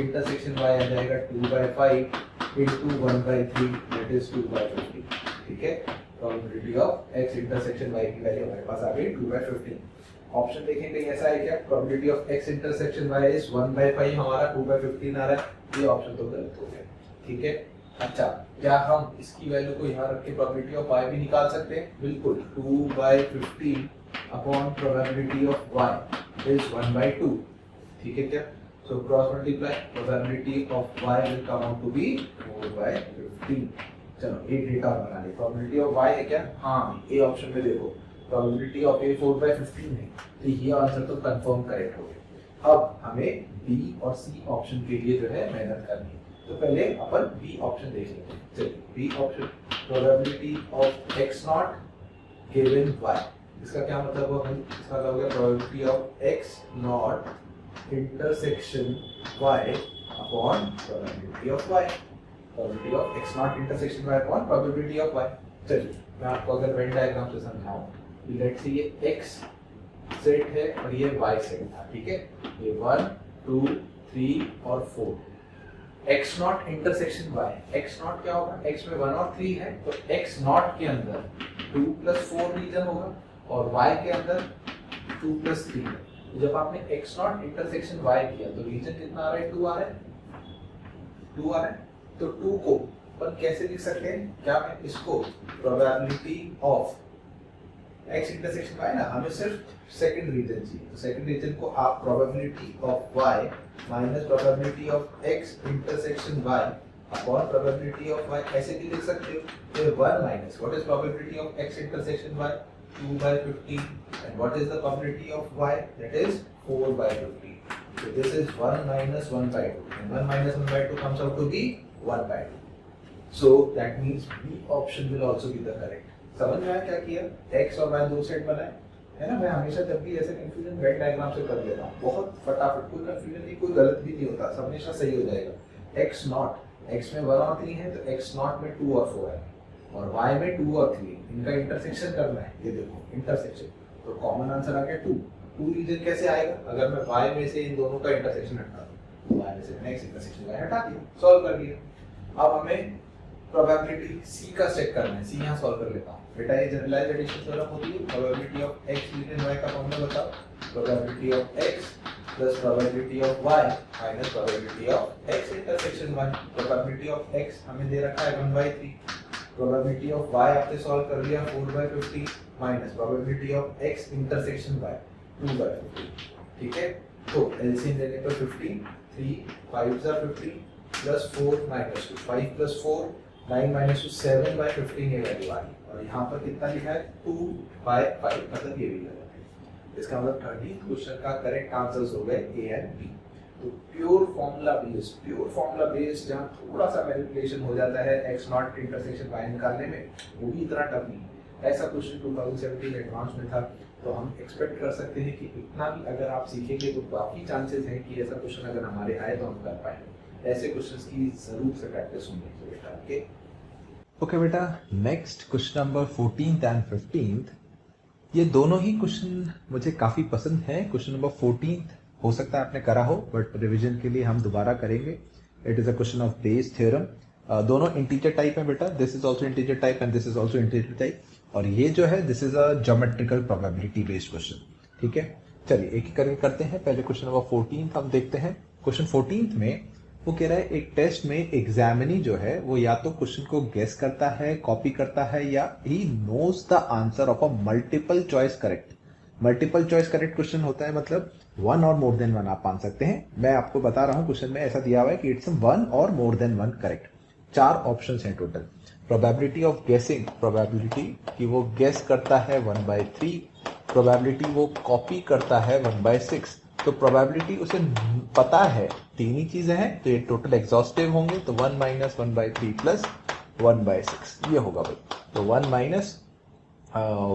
intersection y आ जाएगा 2 by 5 into 1 by 3, that is 2 by 15. ठीक है, probability of x intersection y की वैल्यू हमारे पास आ गई 2 by 15. ऑप्शन देखेंगे ऐसा है क्या? probability of x intersection y is 1 by 5, हमारा 2 by 15 आ रहा है. ये ऑप्शन तो गलत हो गया. ठीक है, अच्छा, क्या हम इसकी वैल्यू को यहाँ रख के probability of y भी निकाल सकते हैं? बिल्कुल. 2 by 15 upon probability of y is 1 by 2. ठीक है क्या? So cross multiply, probability of y will come out to be 4 by 15. चलो एक डेटा और बना ले. probability of y है क्या? हाँ, ये ऑप्शन में देखो probability of a 4 by 15 है, तो ये आंसर तो कंफर्म करेक्ट हो गया. अब हमें B और C ऑप्शन के लिए जो है मेहनत करनी है. तो पहले अपन बी ऑप्शन देख लेते हैं. चलिए B option, probability of x not given y. इसका क्या मतलब हुआ भाई? इसका मतलब हो गया probability of x not intersection y upon probability of y. Probability of x not intersection y upon probability of y. चलिए मैं आपको अगर वेन डायग्राम से समझाऊं, लेट्स से ये x सेट है और ये y सेट था. ठीक है, ये 1 2 3 और 4. x not intersection y. x not क्या होगा? x में 1 और 3 है, तो x नॉट के अंदर 2 plus 4 रीजन होगा और y के अंदर 2 plus 3 है. तो जब आपने x नॉट इंटरसेक्शन y किया तो रीजन कितना आ रहा है? 2 आ रहा है. 2 आ रहा है. तो 2 को अपन कैसे लिख सकते हैं? क्या मैं इसको probability of x intersection y ना, हमें सिर्फ सेकंड रीजन चाहिए. तो सेकंड रीजन को आप probability of y minus probability of x intersection y upon probability of y ऐसे भी लिख सकते हो. तो 1 minus what is probability of x intersection y? 2 by 15. and what is the probability of y? that is 4 by 15. so this is 1 minus 1 by 2, and 1 minus 1 by 2 comes out to be 1 by 2. so that means B option will also be the correct. समझ में आया क्या किया? x और y दो set बनाए है ना. मैं हमेशा जब भी ऐसे कंफ्यूजन वेन डायग्राम से कर लेता हूँ, बहुत फटाफट, कोई कंफ्यूजन नहीं, कोई गलत भी नहीं होता, सब हमेशा सही हो जाएगा. x नॉट, x में 1 और 3 है तो x नॉट में 2 और 4 है और y में 2 और 3, इनका इंटरसेक्शन करना है. ये देखो इंटरसेक्शन, तो कॉमन आंसर आ गया 2. 2 रीजन कैसे आएगा? अगर मैं y में से इन दोनों का इंटरसेक्शन हटा दूं, y में से मैंने x इंटरसेक्शन y हटा दिया, सॉल्व कर दिया. अब हमें प्रोबेबिलिटी C का चेक करना है. C यहाँ सॉल्व कर लेता हूँ. बेटा ये जनरलाइज्ड एडिशन थ्योरम होती है. Probability of x union y का फॉर्मूला बताओ. Probability of x plus probability of y minus probability of x intersection y. Probability of x हमें दे रखा है 1 by 3. प्रोबेबिलिटी ऑफ y आपने सॉल्व कर लिया 4 by 15 minus probability of x intersection y 2 by 15. ठीक है, तो एलसीएम लेने पर 15, 3 5 are 15 plus 4 minus 2, 5 plus 4 9 minus 2 7 by 15 ये वैल्यू आ गई. और यहाँ पर कितना लिखा है? 2 by 5, मतलब ये भी गलत है. इसका मतलब 13th क्वेश्चन का करेक्ट आंसर्स हो गए A and B. तो प्योर फॉर्मूला बेस्ड जहाँ थोड़ा सा मैनिपुलेशन हो जाता है x नॉट इंटरसेक्शन y निकालने में, वो भी इतना टफ नहीं. ऐसा क्वेश्चन 2017 एडवांस में था, तो हम एक्सपेक्ट कर सकते हैं कि इतना भी अगर आप सीखेंगे तो काफी चांसेस हैं कि ऐसा क्वेश्चन अगर हमारे आए तो हम कर पाएंगे. ऐसे क्वेश्चंस की जरूर से प्रैक्टिस होनी चाहिए बेटा.
ओके बेटा, next question number 14th and 15th. ये दोनों ही क्वेश्चन मुझे काफी पसंद है. क्वेश्चन नंबर 14th हो सकता है आपने करा हो, बट रिवीजन के लिए हम दोबारा करेंगे. It is a question of Bayes theorem. दोनों इंटीजर टाइप है बेटा. This is also integer type and this is also integer type. और ये जो है this is a geometrical probability based question. ठीक है, चलिए एक ही करके करते हैं. पहले क्वेश्चन नंबर 14th हम देखते हैं. क्वेश्चन 14th में वो कह रहा है एक टेस्ट में एग्जामिनी जो है वो या तो क्वेश्चन को गेस करता है, कॉपी करता है, या he knows the answer of a multiple choice correct. Multiple choice correct question होता है मतलब 1 और मोर देन 1 आप मान सकते हैं. मैं आपको बता रहा हूं क्वेश्चन में ऐसा दिया हुआ है कि इट्स 1 और मोर देन 1 करेक्ट.
4 ऑप्शन हैं टोटल। प्रोबेबिलिटी ऑफ गेसिंग, प्रोबेबिलिटी कि वो गेस करता है 1/3, प्रोबेबिलिटी वो कॉपी करता है 1/6। तो प्रोबेबिलिटी उसे पता है 3 ही चीजें हैं, तो ये टोटल एग्जॉस्टिव होंगे। तो 1 - 1/3 प्लस 1/6 ये होगा भाई। तो 1 -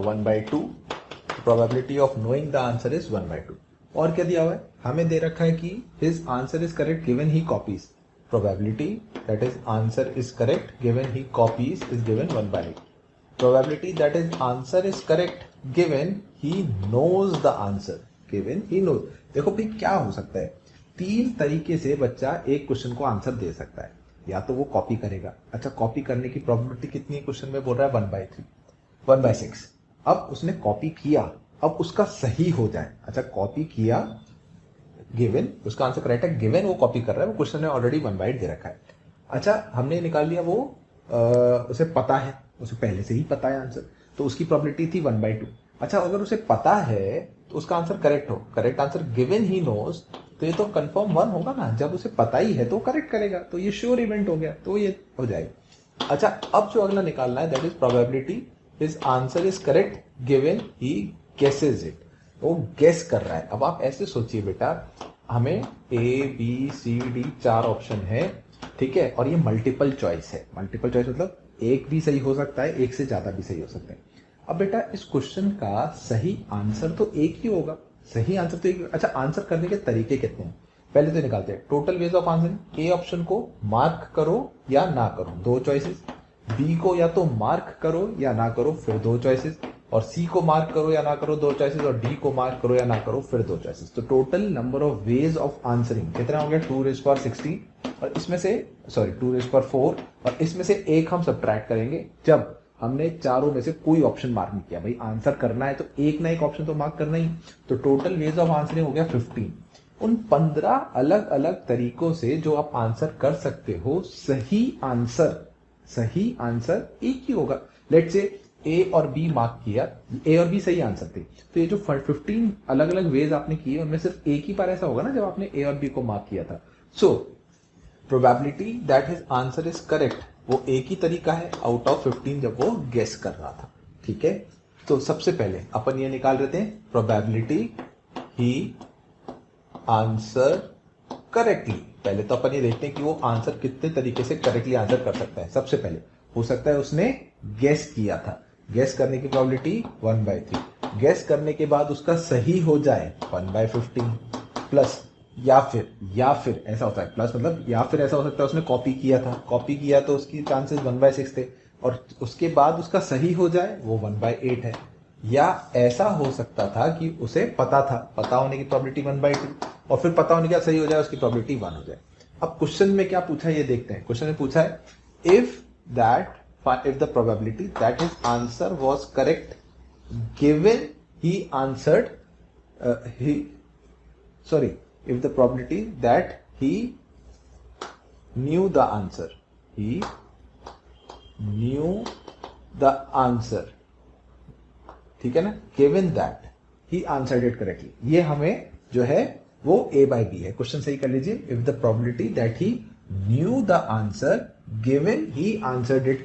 1/2, probability of knowing the answer is 1/2। और क्या दिया हुआ है, हमें दे रखा है कि his answer is correct given he copies. Probability that his answer is correct given he copies is given 1/8। Probability that his answer is correct given he knows the answer, given he knows. देखो भाई क्या हो सकता है, 3 तरीके से बच्चा एक क्वेश्चन को आंसर दे सकता है। या तो वो कॉपी करेगा, अच्छा कॉपी करने की प्रोबेबिलिटी कितनी है, क्वेश्चन में बोल रहा है 1/3, 1/6। अब उसने कॉपी किया, अब उसका सही हो जाए, अच्छा कॉपी किया गिवन, उसका आंसर करेक्ट है गिवन वो कॉपी कर रहा है, वो क्वेश्चन ने ऑलरेडी 1/8 दे रखा है। अच्छा हमने निकाल लिया वो उसे पता है, उसे पहले से ही पता है आंसर, तो उसकी प्रोबेबिलिटी थी 1/2। अच्छा अगर उसे पता है तो उसका आंसर करेक्ट हो, correct answer given he knows, तो ये तो कंफर्म 1 होगा ना, जब उसे पता ही है तो करेक्ट करेगा, तो ये श्योर इवेंट हो गया, तो ये हो जाएगा। अच्छा अब जो अगला निकालना है that is probability his answer is correct given he guesses it, वो गेस कर रहा है। अब आप ऐसे सोचिए बेटा, हमें ABCD 4 ऑप्शन है, ठीक है, और ये मल्टीपल चॉइस है। मल्टीपल चॉइस मतलब एक भी सही हो सकता है, एक से ज्यादा भी सही हो सकते हैं। अब बेटा इस क्वेश्चन का सही आंसर तो एक ही होगा, सही आंसर तो एक। अच्छा आंसर करने के तरीके कितने हैं, पहले तो निकालते हैं total ways of answer. A option को मार्क करो या ना करो, 2 चॉइसेस। बी को या तो मार्क करो या ना करो, फिर 2 चॉइसेस। और सी को मार्क करो या ना करो, 2 चॉइसेस। और डी को मार्क करो या ना करो, फिर 2 चॉइसेस। तो total number of ways of answering कितना हो गया, 2⁻16। और इसमें से 2⁴, और इसमें से एक हम सब्ट्रैक्ट करेंगे जब हमने चारों में से कोई ऑप्शन मार्क नहीं किया। भाई आंसर करना है तो एक ना एक ऑप्शन तो मार्क करना ही। तो टोटल वेज ऑफ आंसरिंग हो गया 15। उन 15 अलग अलग तरीकों से जो आप आंसर कर सकते हो, सही आंसर एक ही होगा। लेट्स से ए और बी मार्क किया, ए और बी सही आंसर थे, तो ये जो 15 अलग अलग वेज आपने किए उनमें सिर्फ एक ही बार ऐसा होगा ना जब आपने ए और बी को मार्क किया था। So probability that his answer is correct वो एक ही तरीका है आउट ऑफ 15 जब वो गेस कर रहा था, ठीक है। तो सबसे पहले अपन ये निकाल लेते हैं, प्रोबेबिलिटी ही आंसर करेक्टली। पहले तो अपन ये देखते हैं कि वो आंसर कितने तरीके से करेक्टली आंसर कर सकता है। सबसे पहले हो सकता है उसने गेस किया था, गेस करने की प्रोबेबिलिटी 1/3। गेस करने के बाद उसका सही हो जाए 1/15 प्लस, या फिर ऐसा होता है प्लस मतलब, या फिर ऐसा हो सकता है उसने कॉपी किया था, कॉपी किया तो उसकी चांसेस 1/6 थे, और उसके बाद उसका सही हो जाए वो 1/8 है। या ऐसा हो सकता था कि उसे पता था, पता होने की प्रोबेबिलिटी 1/2, और फिर पता होने के बाद सही हो जाए उसकी प्रोबेबिलिटी 1 हो जाए। अब क्वेश्चन में क्या पूछा है ये देखते हैं। क्वेश्चन में पूछा है if the probability that his answer was correct given he answered if the probability that he knew the answer ठीक है ना, given that he answered it correctly, ये हमें जो है वो A/B है। क्वेश्चन सही कर लीजिए, if the probability that he knew the answer given he answered it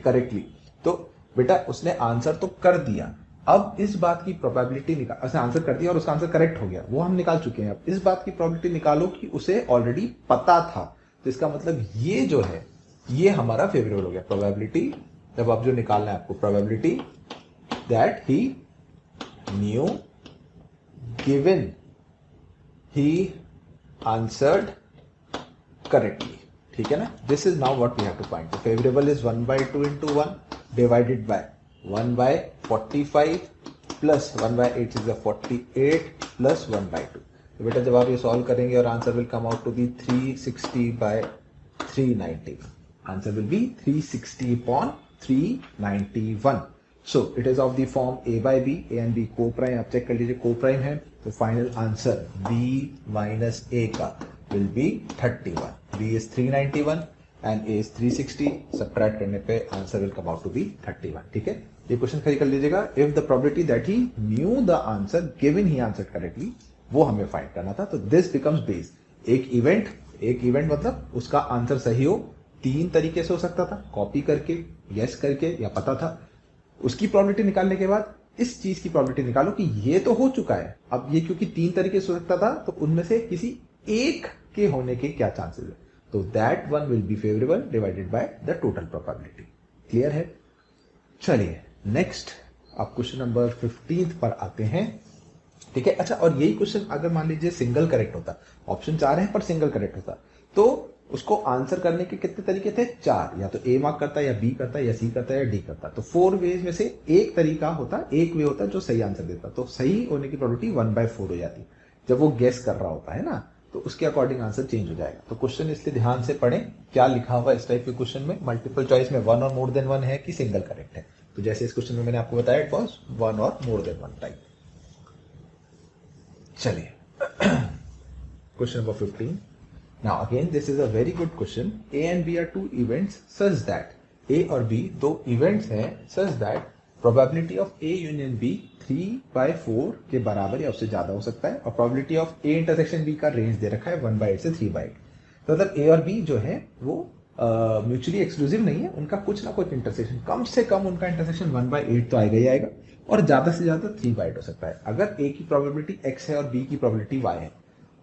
correctly, तो बेटा उसने आंसर तो कर दिया, अब इस बात की प्रोबेबिलिटी निकाल, उसने आंसर कर दिया और उसका आंसर करेक्ट हो गया, वो हम निकाल चुके हैं। अब इस बात की प्रोबेबिलिटी निकालो कि उसे ऑलरेडी पता था, तो इसका मतलब ये जो है ये हमारा फेवरेबल हो गया। प्रोबेबिलिटी जब आप जो निकालना है आपको, probability that he knew given he answered correctly, ठीक है ना। This is now what we have to find. The favourable is 1/2 into 1 divided by 1/45 plus 1/8 is 48 plus 1/2। तो बेटा जब आप ये सॉल्व करेंगे और answer will come out to be 360/390। Answer will be 360/391। So it is of the form A/B, A and B coprime. आप check कर लीजिए को प्राइम है, तो final answer B minus A का will be 31. B is 391 and A is 360. Subtract करने पे answer will come out to be 31. ठीक है, ये क्वेश्चन खरी कर लीजिएगा। If the probability that he knew the answer given he answered correctly, वो हमें फाइंड करना था। तो this becomes base, एक इवेंट एक इवेंट मतलब उसका आंसर सही हो 3 तरीके से हो सकता था, कॉपी करके, गेस करके या पता था। उसकी प्रोबेबिलिटी निकालने के बाद इस चीज की प्रोबेबिलिटी निकालो कि ये तो हो चुका है, अब ये क्योंकि 3 तरीके से हो सकता था तो उनमें से किसी एक के होने के क्या चांसेस है, तो that one will be favourable divided by the total probability. Clear है? चलिए नेक्स्ट आप क्वेश्चन नंबर 15 पर आते हैं। ठीक है, अच्छा, और यही क्वेश्चन अगर मान लीजिए सिंगल करेक्ट होता, ऑप्शन 4 है पर सिंगल करेक्ट होता, तो उसको आंसर करने के कितने तरीके थे? 4, या तो ए मार्क करता, या बी करता, या सी करता, या डी करता। तो 4 वेज में से एक तरीका होता, एक वे होता जो सही आंसर देता, तो सही होने की प्रोबेबिलिटी 1/4 हो जाती। जब वो गेस कर रहा होता है ना, तो उसके अकॉर्डिंग आंसर चेंज हो जाएगा। तो क्वेश्चन इसलिए ध्यान से पढ़ें, क्या लिखा हुआ इस टाइप के क्वेश्चन में, मल्टीपल चॉइस में 1 और मोर देन 1 है कि सिंगल करेक्ट है। तो जैसे इस क्वेश्चन में मैंने आपको बताया, इट वॉज 1 और मोर देन 1 टाइप। चलिए question number 15। Now again this is a very good question. A and B are two events such that A और B दो events हैं such that probability of A union B 3/4 के बराबर या उससे ज्यादा हो सकता है, और probability of A intersection B का रेंज दे रखा है 1/8 से 3/8। तो मतलब A और B जो है वो म्यूचुअली एक्सक्लूसिव नहीं है, उनका कुछ ना कुछ इंटरसेक्शन, कम से कम उनका इंटरसेक्शन 1/8 तो आएगा ही आएगा, और ज्यादा से ज्यादा 3/8 हो सकता है। अगर A की प्रोबेबिलिटी X है और B की प्रोबेबिलिटी Y है,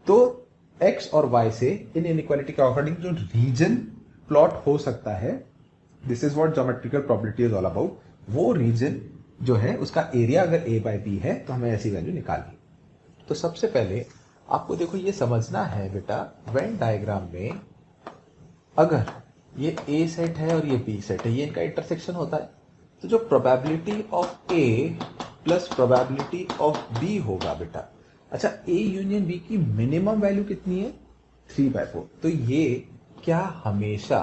तो X और Y से इन इनइक्वालिटी के अकॉर्डिंग जो रीजन प्लॉट हो सकता है, this is what geometrical probability is all about. वो रीजन जो है उसका एरिया अगर A/B है तो हमें ऐसी वैल्यू निकालनी। तो सबसे पहले आपको देखो ये समझना है बेटा, वेन डायग्राम में अगर ये A सेट है और ये B सेट है, ये इनका इंटरसेक्शन होता है, तो जो probability of A plus probability of B होगा बेटा, अच्छा, A यूनियन B की मिनिमम वैल्यू कितनी है? 3/4। तो ये क्या हमेशा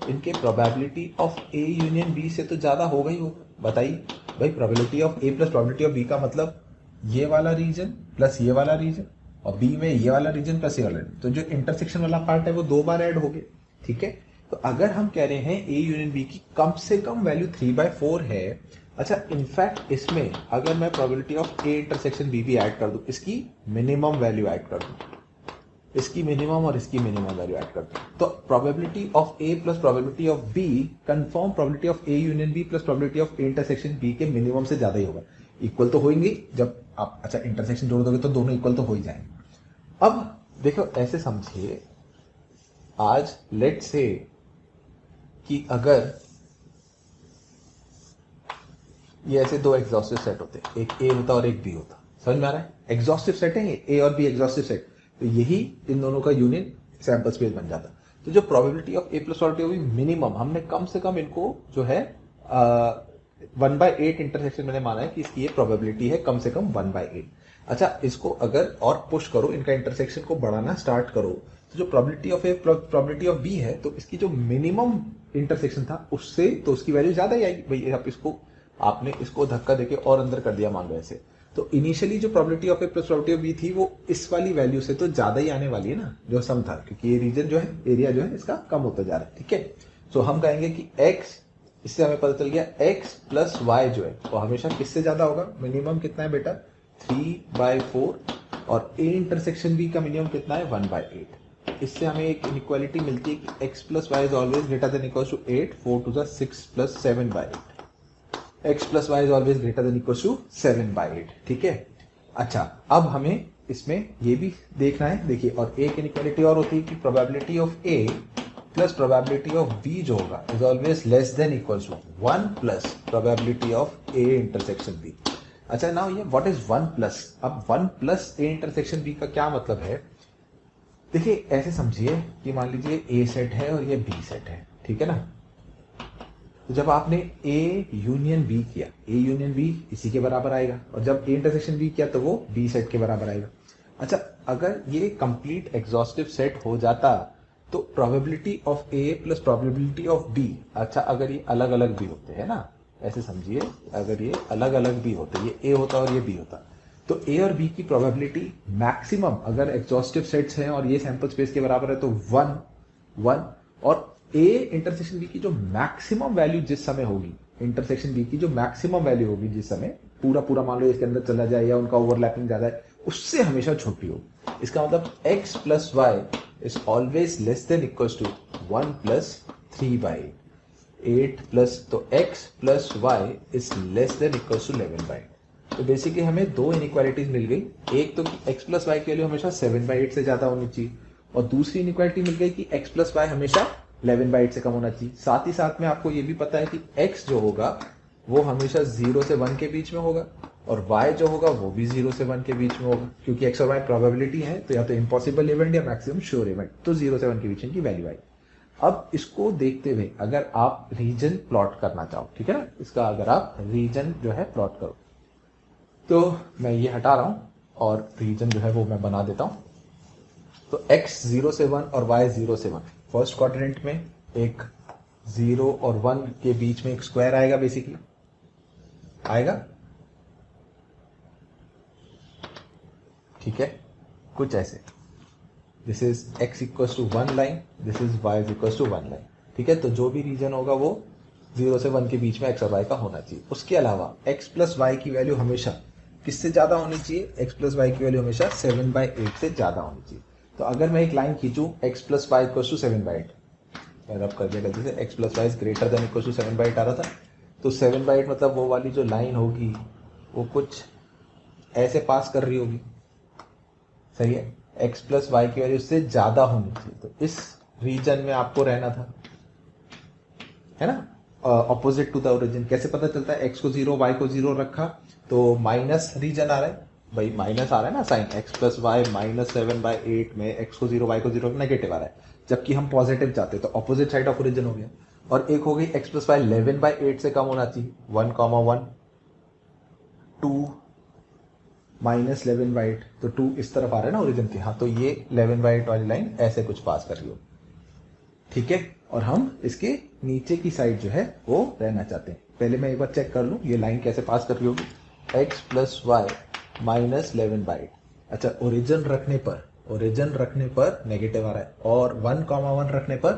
इनके probability of A union B से तो ज्यादा होगा ही होगा? बताइए भाई, probability of A plus probability of B का मतलब ये वाला रीजन प्लस ये वाला रीजन, और B में ये वाला रीजन प्लस ये वाला रीजन, तो जो इंटरसेक्शन वाला पार्ट है वो 2 बार ऐड हो गए। ठीक है, तो अगर हम कह रहे हैं A यूनियन B की कम से कम वैल्यू 3/4 है, अच्छा, इनफैक्ट इसमें अगर मैं probability of A intersection B भी ऐड कर दूं, इसकी मिनिमम वैल्यू ऐड कर दूं, इसकी मिनिमम और इसकी मिनिमम वैल्यू ऐड कर दूं, तो probability of A plus probability of B confirm probability of A union B plus probability of A intersection B के मिनिमम से ज्यादा ही होगा। इक्वल तो होंगे जब आप, अच्छा, इंटरसेक्शन जोड़ दोगे तो दोनों इक्वल तो हो ही जाएंगे। अब देखो ऐसे समझिए, आज लेट से कि अगर ये ऐसे दो एग्जॉस्टिव सेट होते, एक A होता और एक B होता, समझ में आ रहा है? एग्जॉस्टिव सेट है ये, A और B एग्जॉस्टिव सेट, तो यही इन दोनों का यूनियन सैंपल स्पेस बन जाता। तो जो probability of A plus probability of B minimum, हमने कम से कम इनको जो है 1/8 इंटरसेक्शन मैंने माना है कि इसकी ये प्रोबेबिलिटी है कम से कम 1/8। अच्छा, इसको अगर और पुश करो, इनका इंटरसेक्शन को बढ़ाना स्टार्ट करो, तो जो probability of A probability of B है, तो इसकी जो मिनिमम इंटरसेक्शन था उससे तो उसकी वैल्यू ज्यादा ही आएगी। भाई आप इसको, आपने इसको धक्का देके और अंदर कर दिया मान लो ऐसे, तो इनिशियली जो probability of A plus probability of B थी वो इस वाली वैल्यू से तो ज्यादा ही आने वाली है ना, जो सम था, क्योंकि ये रीजन जो है, एरिया जो है इसका कम होता जा रहा है। ठीक है, तो हम कहेंगे कि X, इससे हमें पता चल गया X प्लस Y जो है वो हमेशा किससे ज्यादा होगा? मिनिमम कितना है बेटा? 3/4, और A इंटरसेक्शन B का मिनिमम कितना है? 1/8। इससे हमें एक इनइक्वालिटी मिलती है कि X plus Y is always greater than equal to 8, 4 to the 6 plus 7/8। X plus y is always greater than equal to 7/8। ठीक है, अच्छा, अब हमें इसमें ये भी देखना है, देखिए, और एक इनइक्वालिटी और होती है कि probability of A plus probability of B जो होगा is always less than equal to 1 plus probability of A intersection B। अच्छा, नाउ ये व्हाट इज 1 प्लस? अब 1 प्लस A इंटरसेक्शन B का क्या मतलब है? देखिए ऐसे समझिए कि मान लीजिए A सेट है और ये B सेट है, ठीक है ना, तो जब आपने A यूनियन B किया, A यूनियन B इसी के बराबर आएगा, और जब A इंटरसेक्शन B किया तो वो B सेट के बराबर आएगा। अच्छा, अगर ये कंप्लीट एग्जॉस्टिव सेट हो जाता तो probability of A plus probability of B, अच्छा, अगर ये अलग अलग भी होते हैं ना, ऐसे समझिए, अगर ये अलग अलग भी होते, ये A होता और ये B होता, तो A और B की प्रोबेबिलिटी मैक्सिमम, अगर एग्जॉस्टिव सेट्स हैं और ये सैंपल स्पेस के बराबर है तो 1, और A इंटरसेक्शन B की जो मैक्सिमम वैल्यू जिस समय होगी, इंटरसेक्शन B की जो मैक्सिमम वैल्यू होगी जिस समय पूरा मान लो इसके अंदर चला जाए या उनका ओवरलैपिंग ज्यादा है, उससे हमेशा छोटी हो। इसका मतलब X plus y is always less than equals to 1 plus 3 by 8 plus, तो x plus y is less than equals to 11 by 8. तो बेसिकली हमें दो इनइक्वालिटीज मिल गई, एक तो x प्लस वाई की वैल्यू हमेशा 7 by 8 से ज्यादा होनी चाहिए, और दूसरी इनइक्वालिटी मिल गई कि x प्लस वाई हमेशा 11 by 8 से कम होना चाहिए। साथ ही साथ में आपको ये भी पता है कि x जो होगा वो हमेशा 0 से 1 के बीच में होगा, और y जो होगा वो भी 0 से 1 के बीच में होगा, क्योंकि x और y प्रोबेबिलिटी है, तो या तो इम्पॉसिबल इवेंट या मैक्सिमम श्योर इवेंट, तो 0 से 1 के बीच की वैल्यू आई। अब इसको देखते हुए अगर आप रीजन प्लॉट करना चाहो, ठीक है ना, इसका अगर आप रीजन जो है प्लॉट करो, तो मैं ये हटा रहा हूं और रीजन जो है वो मैं बना देता हूं। तो x 0 से 1 और y 0 से 1, फर्स्ट क्वाड्रेंट में एक 0 और 1 के बीच में एक स्क्वायर आएगा, बेसिकली आएगा, ठीक है, कुछ ऐसे, this is x equals to 1 line, this is y equals to 1 line, ठीक है। तो जो भी रीजन होगा वो 0 से 1 के बीच में x और y का होना चाहिए। उसके अलावा x प्लस वाई की वैल्यू हमेशा किससे ज्यादा होनी चाहिए, x प्लस वाई की वैल्यू हमेशा 7 by 8 से ज्यादा होनी चाहिए। तो अगर मैं एक लाइन खींचूं x plus Y equals to 7 by 8, rub कर दिया जैसे x plus Y greater than equals to 7 by 8 आ रहा था, तो 7 by 8 मतलब वो वाली जो लाइन होगी वो कुछ ऐसे पास कर रही होगी, सही है, x प्लस वाई की वैल्यू से ज्यादा होनी चाहिए। तो इस रीजन में आपको रहना था, है ना, ऑपोजिट टू द ओरिजिन। कैसे पता चलता है, x को 0 y को 0 रखा तो माइनस रीजन आ रहा है, भाई माइनस आ रहा है ना sign, x plus y minus 7 by 8 में x को 0 y को 0 नेगेटिव आ रहा है, जबकि हम पॉजिटिव चाहते तो ऑपोजिट साइड ऑफ ओरिजिन हो गया। और एक हो गई x प्लस वाई 11 by 8 से कम होना चाहिए, 1, 1, 2 माइनस 11 by 8, तो 2 इस तरफ आ रहा है ना ओरिजिन के, हाँ, तो ये 11 by 8 वाली लाइन ऐसे कुछ पास कर रही हो, ठीक है। और हम इसके नीचे की साइड जो है वो रहना चाहते हैं। पहले मैं एक बार चेक कर लूं ये लाइन कैसे पास कर रही होगी, x plus y minus 11 by 8, अच्छा, ओरिजिन रखने पर नेगेटिव आ रहा है, और 1, 1 रखने पर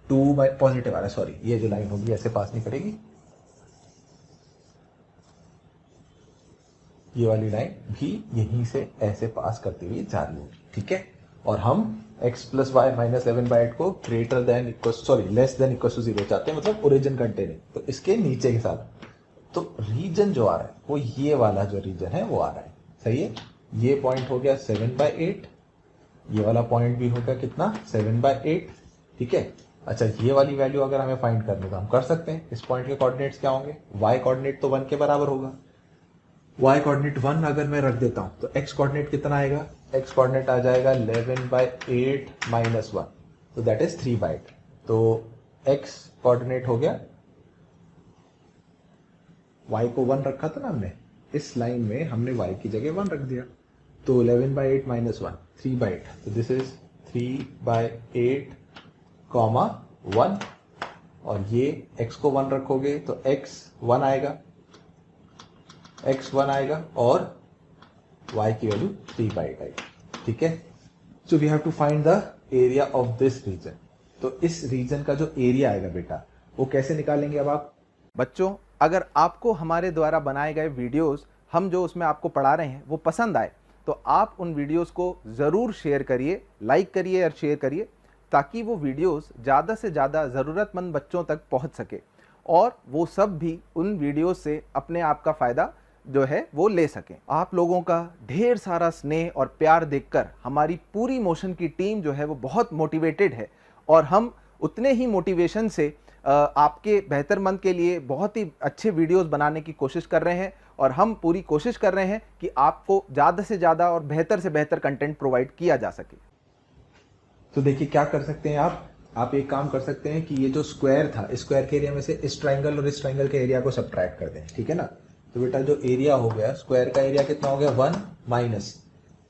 2 by पॉजिटिव आ रहा है, सॉरी, ये जो लाइन होगी ऐसे पास नहीं करेगी, ये वाली लाइन भी यहीं से ऐसे पास करती हुई जा रही होगी, ठीक है। और हम x plus y minus 11 by 8 को greater than equal, sorry, less than equal to 0 चाहते हैं, मतलब ओरिजिन कंटेनिंग, तो इसके नीचे के साथ। तो रीजन जो आ रहा है वो ये वाला जो रीजन है वो आ रहा है, सही है। ये पॉइंट हो गया 7 by 8, ये वाला पॉइंट भी होगा कितना, 7 by 8, ठीक है। अच्छा, ये वाली वैल्यू अगर हमें फाइंड करनी तो हम कर सकते हैं। इस पॉइंट के कोऑर्डिनेट्स क्या होंगे, y कोऑर्डिनेट तो 1 के बराबर होगा, y कोऑर्डिनेट 1 अगर मैं रख देता हूं तो x कोऑर्डिनेट कितना आएगा, x कोऑर्डिनेट आ जाएगा 11 by 8 माइनस 1, तो दैट इज 3 by 8। तो x कोऑर्डिनेट हो गया, y को 1 रखा था ना हमने, इस लाइन में हमने y की जगह 1 रख दिया, तो 11 by 8 माइनस 1, 3 by 8, तो दिस इज 3 by 8, 1, और ये x को 1 रखोगे तो x 1 आएगा, x1 आएगा, और y की वैल्यू 3 by 8 आएगी, ठीक है। So we have to find the area of this region. तो इस रीजन का जो एरिया आएगा बेटा वो कैसे निकालेंगे अब आप
बच्चों? अगर आपको हमारे द्वारा बनाए गए वीडियोस, हम जो उसमें आपको पढ़ा रहे हैं, वो पसंद आए तो आप उन वीडियोस को ज़रूर शेयर करिए, लाइक करिए और शेयर करिए, ताकि वो वीडियोस ज़्यादा से ज़्यादा ज़रूरतमंद बच्चों तक पहुंच सके और वो सब भी उन वीडियोस से अपने आप का फ़ायदा जो है वो ले सकें। आप लोगों का ढेर सारा स्नेह और प्यार देखकर हमारी पूरी मोशन की टीम जो है वो बहुत मोटिवेटेड है, और हम उतने ही मोटिवेशन से आपके बेहतरमंद के लिए बहुत ही अच्छे वीडियोस बनाने की कोशिश कर रहे हैं, और हम पूरी कोशिश कर रहे हैं कि आपको ज़्यादा से ज़्यादा और बेहतर से बेहतर कंटेंट प्रोवाइड किया जा सके।
तो देखिए क्या कर सकते हैं आप एक काम कर सकते हैं कि ये जो स्क्वायर था, इस स्क्वायर के एरिया में से इस ट्राइंगल और इस ट्राइंगल के एरिया को सबट्रैक्ट कर दें, ठीक है ना। तो बेटा जो एरिया हो गया, स्क्वायर का एरिया कितना हो गया, 1 माइनस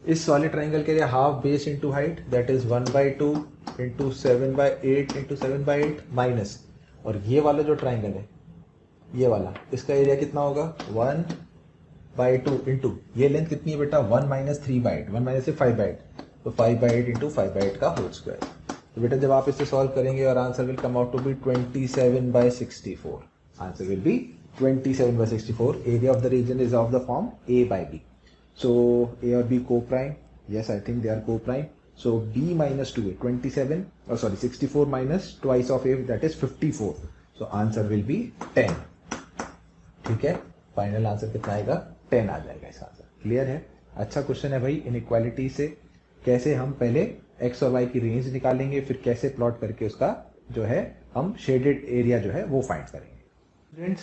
इस वाले ट्राइंगल के area half base into height, that is 1 by 2 into 7 by 8 into 7 by 8 minus, और ये वाला जो ट्राइंगल है ये वाला, इसका एरिया कितना होगा, 1 by 2 इंटू ये लेंथ कितनी है बेटा, 1 माइनस 3 by 8, 1 माइनस से 5 by 8, तो 5 by 8 इंटू 5 by 8 का होल स्क्वायर। तो बेटा जब आप इसे सॉल्व करेंगे और answer will come out to be 27 by 64, answer will be 27 by 64. Area of the region is of the form A by B. So A or B co-prime, yes, I think they are co-prime. So b minus 2a, 27, oh sorry, 64 minus twice of a, that is 54. So answer will be 10. ठीक है, final answer कितना आएगा? 10 आ जाएगा इसका answer. Clear है? अच्छा question है भाई. इनइक्वालिटी से कैसे हम पहले x और y की रेंज निकालेंगे, फिर कैसे प्लॉट करके उसका जो है हम शेडेड एरिया जो है वो फाइंड करेंगे. स्टूडेंट्स,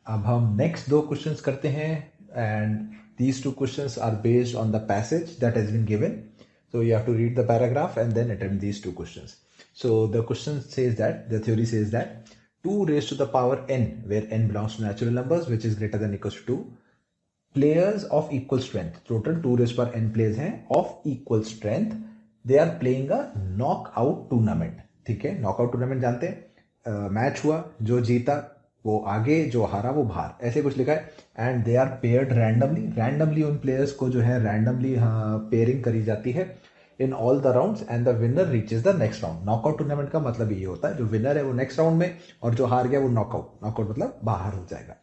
अब हम नेक्स्ट दो क्वेश्चंस करते हैं, and these two questions are based on the passage that has been given. So you have to read the paragraph and then attempt these two questions. So the question says that, the theory says that 2 raised to the power n, where n belongs to natural numbers, which is greater than equals to 2, players of equal strength, total 2 raised to power n players हैं of equal strength, they are playing a knockout tournament. ठीक है, knockout tournament जानते हैं, match हुआ, जो जीता वो आगे, जो हारा वो बाहर, ऐसे कुछ लिखा है. And they are paired randomly उन प्लेयर्स को जो है रैंडमली पेयरिंग करी जाती है in all the rounds, and the winner reaches the next round. Knockout tournament का मतलब ये होता है, जो विनर है वो नेक्स्ट राउंड में, और जो हार गया वो नॉकआउट मतलब बाहर हो जाएगा.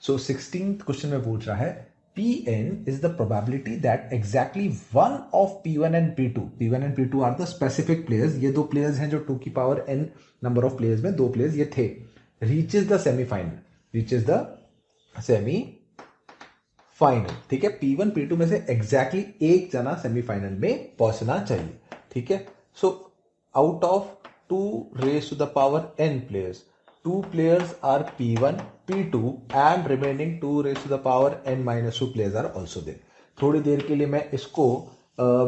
सो 16th क्वेश्चन में पूछ रहा है, Pn is the probability that exactly one of P1 and P2, P1 and P2 are the specific players, ये दो प्लेयर्स हैं जो 2 की power n number of players में दो प्लेयर्स ये थे, रीचेस द सेमीफाइनल. ठीक है, P1 P2 में से एग्जैक्टली एक जना सेमीफाइनल में पहुंचना चाहिए. ठीक है, so out of 2 raise to the power n players, 2 players are P1 P2 and remaining 2 raised to the power n minus 2 players are also there. थोड़ी देर के लिए मैं इसको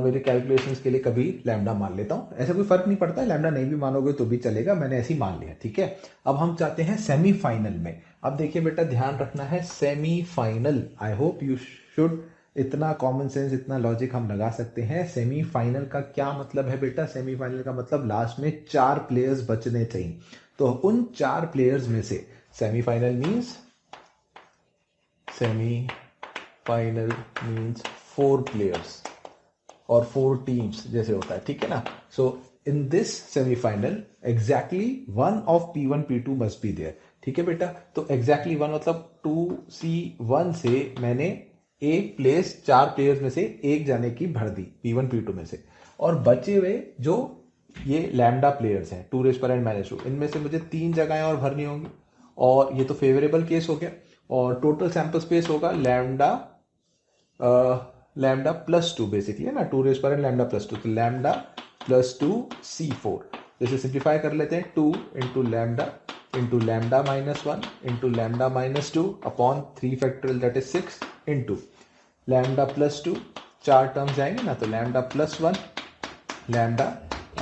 मेरे कैलकुलेशंस के लिए कभी लैम्डा मान लेता हूं. ऐसा कोई फर्क नहीं पड़ता है, लैम्डा नहीं भी मानोगे तो भी चलेगा, मैंने ऐसे ही मान लिया. ठीक है, अब हम चाहते हैं सेमीफाइनल में. अब देखिए बेटा, ध्यान रखना है semifinal. I hope you should, इतना कॉमन सेंस, इतना लॉजिक हम लगा सकते हैं. सेमीफाइनल का क्या मतलब है बेटा? सेमीफाइनल का मतलब लास्ट में 4 प्लेयर्स बचने चाहिए. तो उन 4 प्लेयर्स में से सेमीफाइनल मीन्स 4 प्लेयर्स और 4 टीम्स जैसे होता है. ठीक है ना? So in this semifinal exactly one of P1 P2 must be there. ठीक है बेटा, तो एग्जैक्टली वन मतलब 2C1 से मैंने एक प्लेस 4 प्लेयर्स में से एक जाने की भर दी P1 P2 में से, और बचे हुए जो ये लैम्डा प्लेयर्स हैं 2 रेज पर n माइनस 2, इनमें से मुझे 3 जगहें और भरनी होंगी, और ये तो फेवरेबल केस हो गया. और टोटल सैंपल स्पेस होगा लैम्डा प्लस 2 बेसिकली, है ना, 2 रेज पर n लैम्डा प्लस 2, तो लैम्डा प्लस 2 C4. जैसे सिंप्लीफाई कर लेते हैं, 2 into lambda minus 1 into lambda minus 2 upon 3 factorial that is 6 into lambda plus 2, 4 terms जाएंगे ना, तो lambda plus 1 lambda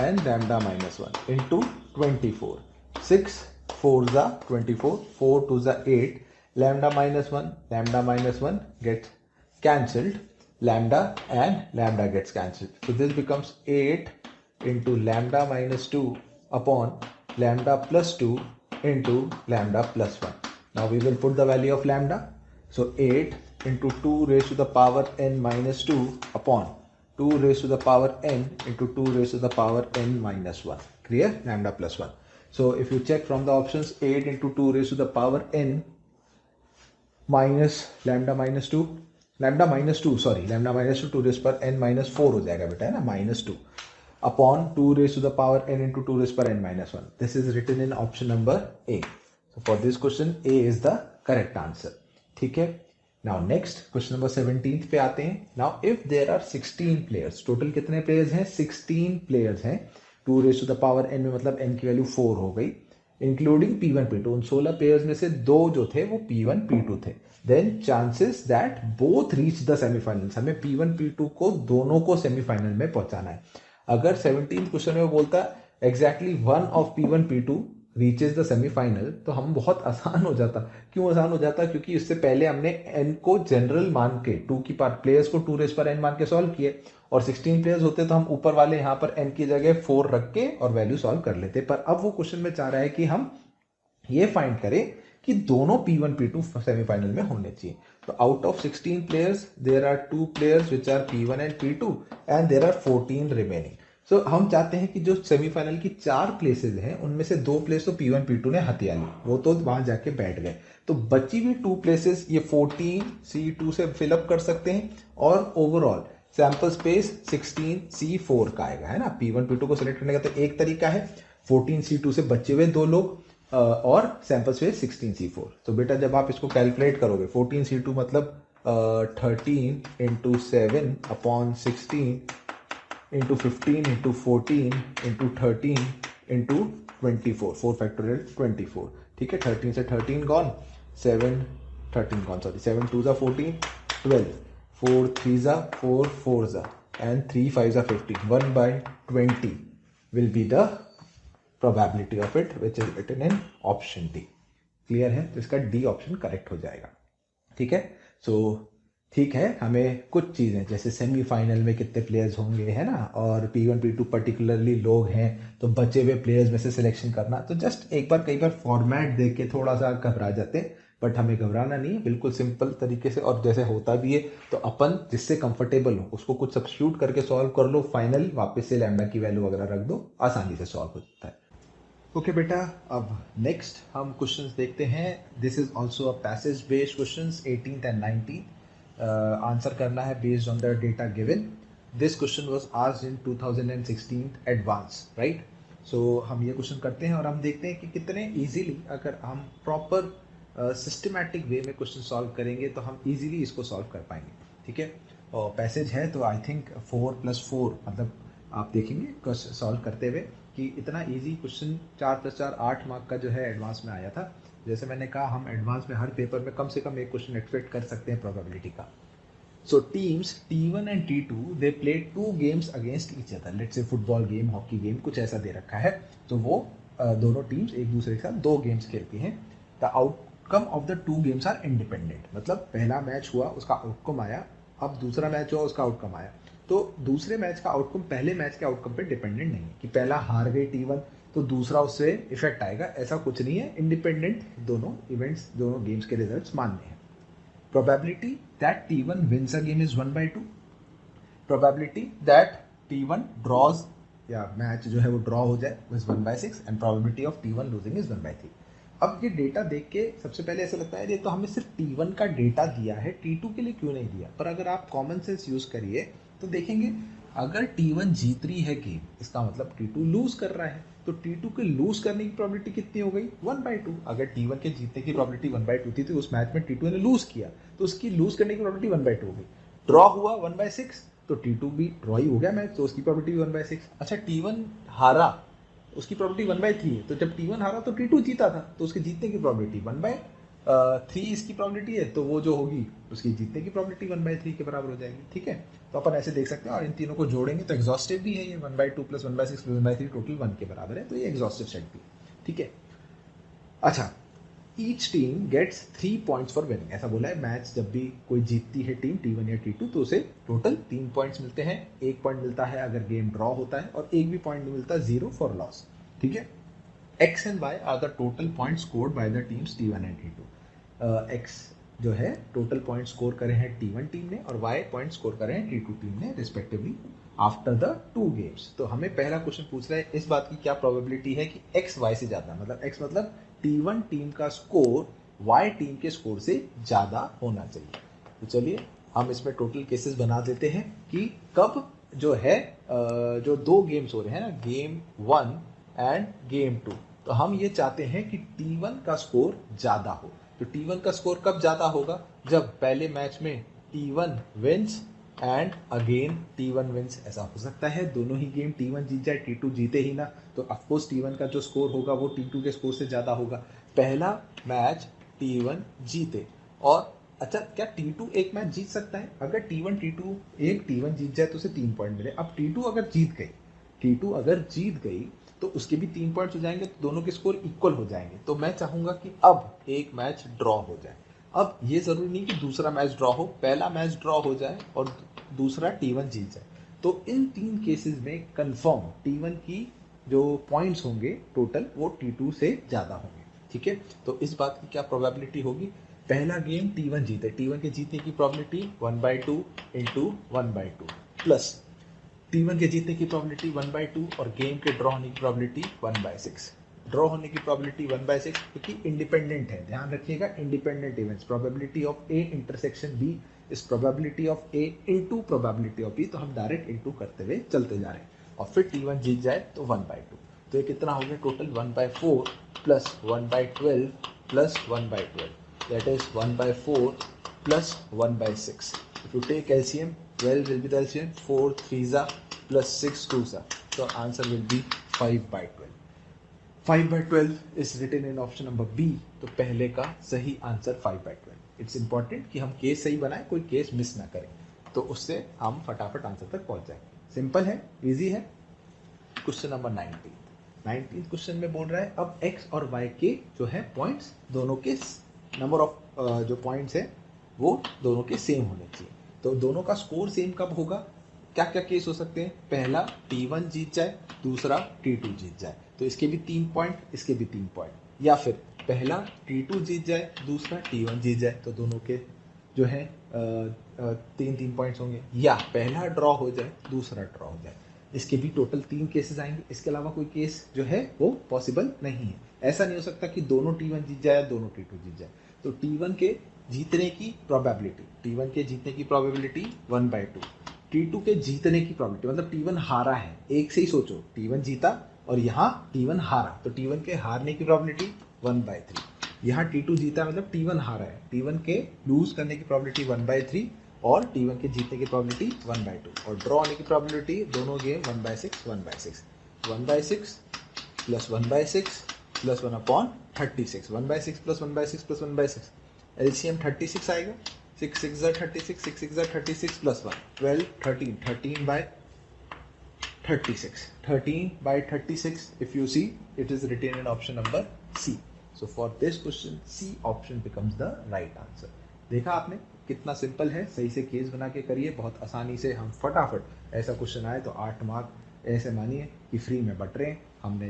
and lambda minus 1 into 24. 6 4s are 24, 4 2s are 8, lambda minus 1 gets cancelled, lambda and lambda gets cancelled. So this becomes 8 into lambda minus 2 upon lambda plus 2 into lambda plus 1. Now we will put the value of lambda. So 8 into 2 raised to the power n minus 2 upon 2 raised to the power n into 2 raised to the power n minus 1. Clear? Lambda plus 1. So if you check from the options, 8 into 2 raised to the power n minus lambda minus 2, lambda minus 2 2 raised पर n minus 4 हो जाएगा बेटा, है ना, minus 2 upon 2 raised to the power n into 2 raised पर n minus 1. This is written in option number A. So for this question, A is the correct answer. ठीक है. Now next question number 17 पे आते हैं. Now if there are 16 players, total कितने players हैं? 16 players हैं. 2 raised to the power n में मतलब n की वैल्यू 4 हो गई, इंक्लूडिंग P1 P2. उन 16 players में से 2 जो थे वो P1 P2 थे. Then chances that both reach the semifinals. हमें P1 P2 को दोनों को सेमीफाइनल में पहुंचाना है. अगर 17th क्वेश्चन में वो बोलता exactly one of P1 P2 reaches the semifinal, तो हम बहुत आसान हो जाता. क्यों आसान हो जाता? क्योंकि इससे पहले हमने n को जनरल मान के 2 की पावर प्लेयर्स को 2 रेज पर n मान के सॉल्व किए, और 16 प्लेयर्स होते तो हम ऊपर वाले यहाँ पर n की जगह 4 रख के और वैल्यू सॉल्व कर लेते. पर अब वो क्वेश्चन में चाह रहा है कि हम ये फाइंड करें कि दोनों P1 P2 सेमीफाइनल में होने चाहिए. तो out of 16 players there are 2 players which are P1 and P2 and there are 14 remaining. So हम चाहते हैं कि जो सेमीफाइनल की 4 प्लेसेस हैं उनमें से 2 प्लेस तो P1 P2 ने हथिया ली, वो तो वहां जाके बैठ गए. तो बची हुई 2 प्लेसेस ये 14 C2 से फिलअप कर सकते हैं, और ओवरऑल सैंपल स्पेस 16C4 का आएगा, है ना। P1 P2 को सिलेक्ट करने का तो एक तरीका है, 14C2 से बचे हुए दो लोग और सैंपल स्पेस 16C4। तो बेटा जब आप इसको कैलकुलेट करोगे 14C2 मतलब 13 into 7 upon 16 into 15 into 14 into 13 into 24, 4 factorial 24, ठीक है। 13 से 13 gone, 7 13 gone, sorry 7 2 14 12, 4 3 4 4 and 3 5 15, 1/20 will be the probability of it which is written in option D। Clear है? तो इसका डी ऑप्शन करेक्ट हो जाएगा, ठीक है। सो ठीक है, हमें कुछ चीज़ें जैसे सेमीफाइनल में कितने प्लेयर्स होंगे, है ना, और P1 P2 पर्टिकुलरली लोग हैं तो बचे हुए प्लेयर्स में से सिलेक्शन करना, तो जस्ट एक बार कई बार फॉर्मेट देख के थोड़ा सा घबरा जाते हैं, बट हमें घबराना नहीं है, बिल्कुल सिंपल तरीके से। और जैसे होता भी है तो अपन जिससे कंफर्टेबल हो उसको कुछ सब्स्टिट्यूट करके सॉल्व कर लो, फाइनल वापस से लैम्डा की वैल्यू वगैरह रख दो, आसानी से सॉल्व हो जाता है। ओके बेटा, अब नेक्स्ट हम क्वेश्चंस देखते हैं। This is also a passage based questions 18th and 19th। Answer करना है based on the data given. This question was asked in 2016 advance, right. So हम ये क्वेश्चन करते हैं और हम देखते हैं कि कितने इजीली अगर हम प्रॉपर सिस्टमैटिक वे में क्वेश्चन सॉल्व करेंगे तो हम इजीली इसको सॉल्व कर पाएंगे, ठीक है। और पैसेज है तो आई थिंक 4+4 मतलब आप देखेंगे सॉल्व करते हुए कि इतना इजी क्वेश्चन 4+4 8 मार्क का जो है एडवांस में आया था। जैसे मैंने कहा हम एडवांस में हर पेपर में कम से कम एक क्वेश्चन एक्सपेक्ट कर सकते हैं प्रोबेबिलिटी का। So teams T1 and T2 they play 2 games against each other, let's say football game, hockey game, कुछ ऐसा दे रखा है। तो वो दोनों टीम्स एक दूसरे के साथ 2 गेम्स खेलती हैं। The outcome of the 2 games are independent, मतलब पहला मैच हुआ उसका आउटकम आया, अब दूसरा मैच हुआ उसका आउटकम आया। तो दूसरे मैच का आउटकम पहले मैच के आउटकम पे डिपेंडेंट नहीं है कि पहला हार गई T1 तो दूसरा उससे इफेक्ट आएगा, ऐसा कुछ नहीं है। इंडिपेंडेंट दोनों इवेंट्स, दोनों गेम्स के रिजल्ट्स मानने हैं। Probability that T1 wins a game is 1/2. Probability that T1 draws या मैच जो है वो ड्रॉ हो जाए is 1/6 and probability of T1 losing is 1/3। अब ये डेटा देख के सबसे पहले ऐसा लगता है ये तो हमें सिर्फ T1 का डेटा दिया है, T2 के लिए क्यों नहीं दिया। पर अगर आप कॉमन सेंस यूज करिए तो देखेंगे अगर T1 जीत रही है गेम इसका मतलब T2 लूज कर रहा है, तो T2 के लूज करने की प्रोबेबिलिटी कितनी हो गई 1/2। अगर T1 के जीतने की प्रोबेबिलिटी 1/2 थी तो उस मैच में T2 ने लूज किया तो उसकी लूज करने की प्रोबेबिलिटी 1/2 हो गई। ड्रॉ हुआ 1/6 तो T2 भी ड्रॉ ही हो गया मैच, तो उसकी प्रोबेबिलिटी 1/6। अच्छा T1 हारा, उसकी प्रोबेबिलिटी 1/3 है, तो जब T1 हारा तो T2 जीता था तो उसके जीतने की प्रोबेबिलिटी 1/3 इसकी प्रोबेबिलिटी है, तो वो जो होगी उसकी जीतने की प्रोबेबिलिटी 1/3 के बराबर हो जाएगी, ठीक है। तो अपन ऐसे देख सकते हैं और इन तीनों को जोड़ेंगे तो एग्जॉस्टिव भी है ये, 1/2 + 1/6 + 1/3 टोटल 1 के बराबर है, तो ये एग्जॉस्टिव सेट भी, ठीक है। अच्छा, each team gets 3 points for winning, ऐसा बोला है। मैच जब भी कोई जीतती है टीम T1 या T2 तो उसे टोटल 3 पॉइंट्स मिलते हैं। 1 पॉइंट मिलता है अगर गेम ड्रॉ होता है और एक भी पॉइंट नहीं मिलता, 0 फॉर लॉस, ठीक है। X and Y are the total point scored by the teams T1 and T2। X जो है टोटल पॉइंट स्कोर करे हैं T1 टीम ने और Y पॉइंट स्कोर करे हैं T2 टीम ने रिस्पेक्टिवली आफ्टर द 2 गेम्स। तो हमें पहला क्वेश्चन पूछ रहा है इस बात की क्या प्रोबेबिलिटी है कि X Y से ज्यादा, मतलब X मतलब T1 टीम का स्कोर Y टीम के स्कोर से ज्यादा होना चाहिए। तो चलिए हम इसमें टोटल केसेस बना देते हैं कि कब जो है जो 2 गेम्स हो रहे हैं ना, गेम 1 एंड गेम 2, तो हम ये चाहते हैं कि T1 का स्कोर ज्यादा हो। तो T1 का स्कोर कब ज्यादा होगा, जब पहले मैच में T1 wins and again T1 wins. ऐसा हो सकता है दोनों ही गेम T1 जीत जाए T2 जीते ही ना, तो ऑफकोर्स T1 का जो स्कोर होगा वो T2 के स्कोर से ज्यादा होगा। पहला मैच T1 जीते और अच्छा क्या T2 एक मैच जीत सकता है, अगर T1 T1 जीत जाए तो उसे 3 पॉइंट मिले। अब T2 अगर जीत गई तो उसके भी 3 पॉइंट्स हो जाएंगे, तो दोनों के स्कोर इक्वल हो जाएंगे। तो मैं चाहूंगा कि अब एक मैच ड्रॉ हो जाए। अब ये जरूरी नहीं कि दूसरा मैच ड्रॉ हो, पहला मैच ड्रॉ हो जाए और दूसरा T1 जीत जाए। तो इन 3 केसेस में कंफर्म T1 की जो पॉइंट्स होंगे टोटल वो T2 से ज्यादा होंगे, ठीक है। तो इस बात की क्या प्रोबेबिलिटी होगी, पहला गेम T1 जीते, T1 के जीतने की प्रोबेबिलिटी 1/2 × 1/2 प्लस T1 के जीतने की प्रोबेबिलिटी 1/2 और गेम के ड्रॉ होने की प्रोबेबिलिटी 1/6। ड्रॉ होने की प्रोबेबिलिटी 1/6 क्योंकि इंडिपेंडेंट है, ध्यान रखिएगा, independent events, probability of A intersection B is probability of A into probability of B, तो हम डायरेक्ट इनटू करते हुए चलते जा रहे हैं और फिर T1 जीत जाए तो 1/2, तो ये कितना हो गया total 1/4 plus 1/12 plus 1/12, that is 1/4 plus 1/6. If you take LCM, 12 will be the LCM, 4 3s plus 6 2s, so answer will be 5/12. 5/12 is written in option number B, तो पहले का सही आंसर 5/12. इट्स इंपॉर्टेंट कि हम केस सही बनाएं, कोई case miss ना करें, तो उससे हम फटाफट आंसर तक पहुंच जाएंगे. सिंपल है, इजी है. क्वेश्चन नंबर 19 क्वेश्चन में बोल रहा है अब x और y के जो है पॉइंट्स, दोनों के नंबर ऑफ जो पॉइंट्स है वो दोनों के सेम होने चाहिए. तो दोनों का स्कोर सेम कब होगा, क्या क्या केस हो सकते हैं, पहला T1 जीत जाए, दूसरा T2 जीत जाए, तो इसके भी 3 पॉइंट, इसके भी 3 पॉइंट, या फिर पहला T2 जीत जाए, दूसरा T1 जीत जाए, तो दोनों के जो है 3 पॉइंट्स होंगे, या पहला ड्रॉ हो जाए, दूसरा ड्रॉ हो जाए. इसके भी टोटल 3 केसेस आएंगे. इसके अलावा कोई केस जो है वो पॉसिबल नहीं है. ऐसा नहीं हो सकता कि दोनों T1 जीत जाए, दोनों T2 जीत जाए. तो T1 के जीतने की प्रोबेबिलिटी 1/2, T2 के जीतने की प्रोबेबिलिटी, मतलब T1 हारा है, एक से ही सोचो, T1 जीता और यहाँ T1 हारा, तो T1 के हारने की प्रोबेबिलिटी 1/3. यहाँ T2 जीता मतलब T1 हारा है, T1 के लूज करने की प्रोबेबिलिटी 1/3 और T1 के जीतने की प्रोबेबिलिटी 1/2 और ड्रॉ होने की प्रोबेबिलिटी दोनों game 1/6 plus 1/6 plus 1/36, 1/6 plus 1/6 plus 1/6, LCM 36 आएगा, 6 6 36, 6 6 36 plus 1 12 13, 13/36, 13/36. If you see, it is written in option number C. So for this question, C option becomes the right answer. देखा आपने कितना सिंपल है, सही से केस बना के करिए, बहुत आसानी से हम फटाफट ऐसा क्वेश्चन आए तो 8 मार्क ऐसे मानिए कि फ्री में बट रहे हैं. हमने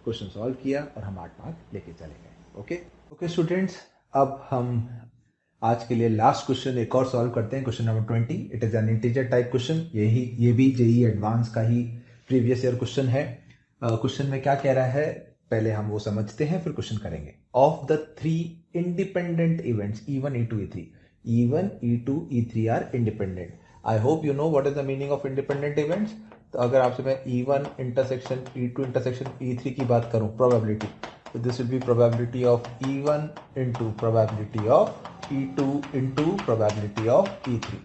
क्वेश्चन सॉल्व किया और हम 8 मार्क लेके चले गए. ओके स्टूडेंट्स, अब हम आज के लिए लास्ट क्वेश्चन एक और सॉल्व करते हैं, question number 20. It is an integer type question, ये भी जेईई एडवांस का ही प्रीवियस ईयर क्वेश्चन है. क्वेश्चन में क्या कह रहा है पहले हम वो समझते हैं, फिर क्वेश्चन करेंगे. Of the 3 independent events E1 E2 E3, E1 E2 E3 are independent. I hope you know what is the meaning of independent events. तो अगर आपसे मैं E1 intersection E2 intersection E3 की बात करूं probability, so this will be probability of E1 into probability of E2 into probability of E3.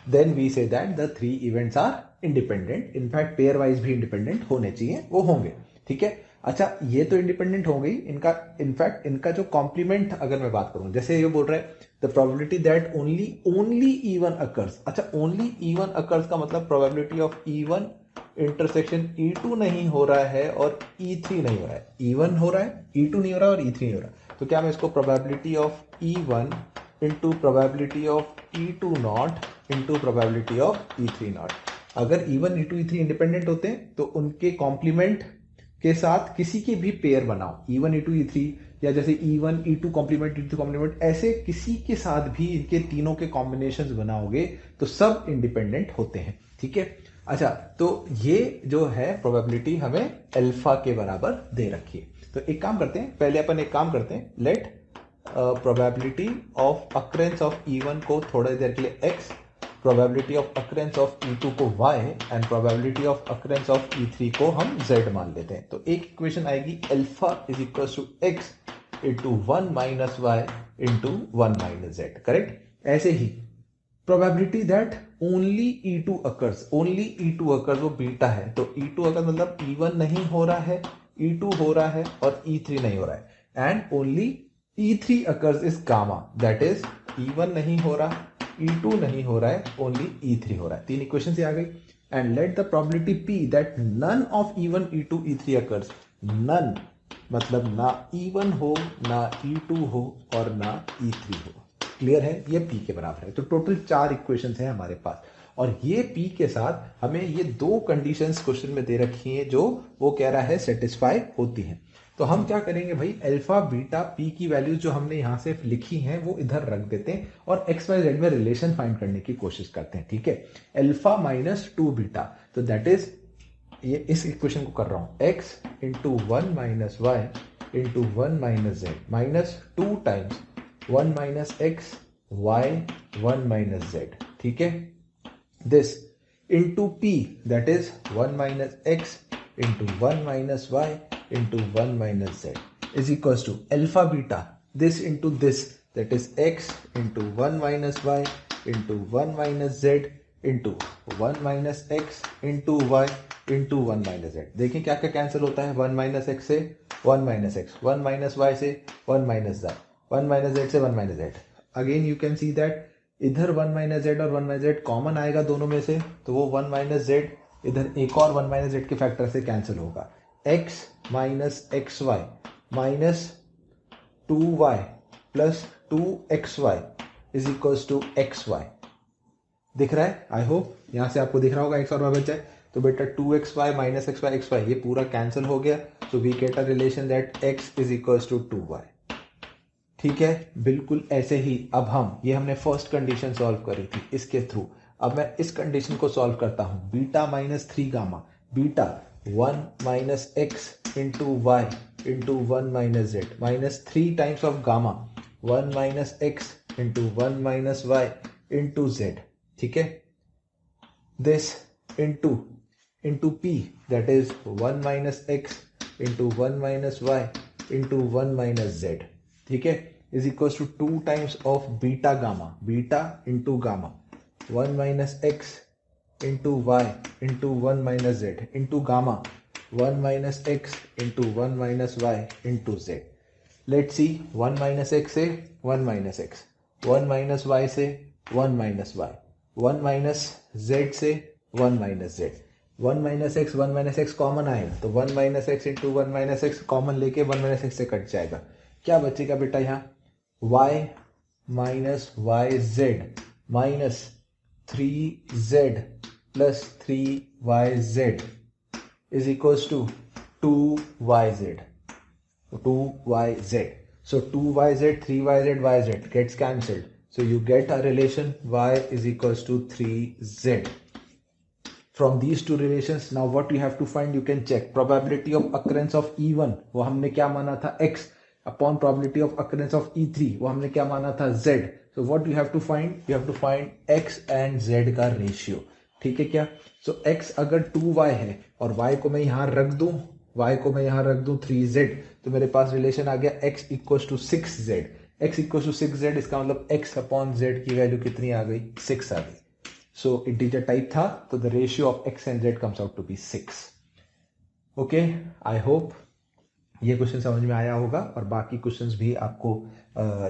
Then we say that the 3 events are independent. In fact, pair wise भी independent होने चाहिए, वो होंगे. ठीक है. अच्छा, ये तो इंडिपेंडेंट हो गई. इनका इनफैक्ट इनका जो कॉम्प्लीमेंट अगर मैं बात करूं, जैसे ये बोल रहे हैं the probability that only E1 occurs. अच्छा, ओनली E1 अकर्स का मतलब probability of E1 intersection E2 नहीं हो रहा है और E3 नहीं हो रहा है. E1 हो रहा है, E2 नहीं हो रहा और E3 नहीं हो रहा. तो क्या मैं इसको probability of E1 into probability of E2 not into probability of E3 not. अगर E1 E2 E3 इंडिपेंडेंट होते हैं तो उनके कॉम्प्लीमेंट के साथ किसी के भी पेयर बनाओ, E1 E2 E3, या जैसे E1 E2 complement E2 complement, ऐसे किसी के साथ भी इनके तीनों के कॉम्बिनेशंस बनाओगे तो सब इंडिपेंडेंट होते हैं. ठीक है. अच्छा, तो ये जो है प्रोबेबिलिटी हमें अल्फा के बराबर दे रखी है. तो एक काम करते हैं, पहले अपन एक काम करते हैं, let probability of occurrence of E1 को थोड़ी देर के लिए x, probability of occurrence of E2 को y and probability of occurrence of E3 को हम z मान लेते हैं. तो एक इक्वेशन आएगी alpha is equal to x into 1 minus Y into 1 minus z. Correct. ऐसे ही probability that only E2 occurs वो बीटा है, तो E2 अकर्स मतलब E1 नहीं हो रहा है, E2 हो रहा है और E3 नहीं हो रहा है. And only E3 occurs is gamma, that is E1 नहीं हो रहा, E2 नहीं हो रहा है, ओनली E3 हो रहा है. 3 इक्वेशन से आ गई. And let the probability P that none of E1 E2 E3 occurs, none मतलब ना E1 हो, ना E2 हो और ना E3 हो. क्लियर है, ये P के बराबर है. तो टोटल 4 इक्वेशंस हैं हमारे पास और ये P के साथ हमें ये 2 कंडीशंस क्वेश्चन में दे रखी हैं जो वो कह रहा है सेटिस्फाई होती हैं. तो हम क्या करेंगे भाई, अल्फा बीटा P की वैल्यूज जो हमने यहां से लिखी हैं वो इधर रख देते हैं और एक्स वाई जेड में रिलेशन फाइंड करने की कोशिश करते हैं. ठीक है. अल्फा माइनस 2 बीटा, तो दैट इज ये इस इक्वेशन को कर रहा हूँ, x into 1 minus Y into 1 minus z minus 2 times 1 minus x y 1 minus z, ठीक है। This into p that is 1 minus x into 1 minus Y into 1 minus z is equals to alpha beta this into this that is x into 1 minus Y into 1 minus z into 1 minus x into y into 1 minus z. देखिए क्या क्या cancel होता है, 1 minus x से 1 minus x, 1 minus Y से 1 minus Z, 1 minus Z से 1 minus Z. Again you can see that इधर 1 minus Z और 1 माइनस जेड कॉमन आएगा दोनों में से, तो वो 1 माइनस जेड इधर एक और 1 माइनस जेड के फैक्टर से कैंसिल होगा। x minus x y minus 2y प्लस 2xy is equals to xy। दिख रहा है? आई होप यहां से आपको दिख रहा होगा x और y बच जाए। तो बेटा 2xy माइनस xy ये पूरा कैंसिल हो गया। So we get a relation that x is equals to 2y। ठीक है, बिल्कुल ऐसे ही अब हमने फर्स्ट कंडीशन सॉल्व करी थी इसके थ्रू। अब मैं इस कंडीशन को सॉल्व करता हूं, beta minus 3 gamma, beta 1 minus x into y into 1 minus z minus 3 times of gamma 1 minus x into 1 minus Y into z, ठीक है। This into p that is 1 minus x into 1 minus Y into 1 minus z, ठीक है, is equals to 2 times of beta gamma, beta into gamma 1 minus x into y into 1 minus z into gamma 1 minus x into 1 minus Y into z. Let's see, 1 minus x से 1 minus x, 1 minus Y से 1 minus Y, 1 minus Z से 1 minus Z, 1 minus x common आए तो 1 minus x into 1 minus x common लेके 1 minus x से cut जाएगा। क्या बचेगा बेटा यहाँ, y minus y z minus 3z plus 3yz is equals to 2yz. So 2yz, 3yz, yz gets cancelled. So you get a relation y is equals to 3z. From these two relations, now what you have to find, you can check probability of occurrence of E1, वो हमने क्या माना था x, upon probability of occurrence of E3, वो हमने क्या माना था z. So what you have to find, you have to find x and z का ratio, ठीक है क्या। So x अगर 2y है और y को मैं यहाँ रख दूं 3z, तो मेरे पास रिलेशन आ गया x equals to 6z। x equals to 6z, इसका मतलब x अपॉन z की वैल्यू कितनी आ गई, 6 आ गई। सो इंटीजर टाइप था, तो the ratio of x and z comes out to be 6। Okay, I hope ये क्वेश्चन समझ में आया होगा और बाकी क्वेश्चंस भी आपको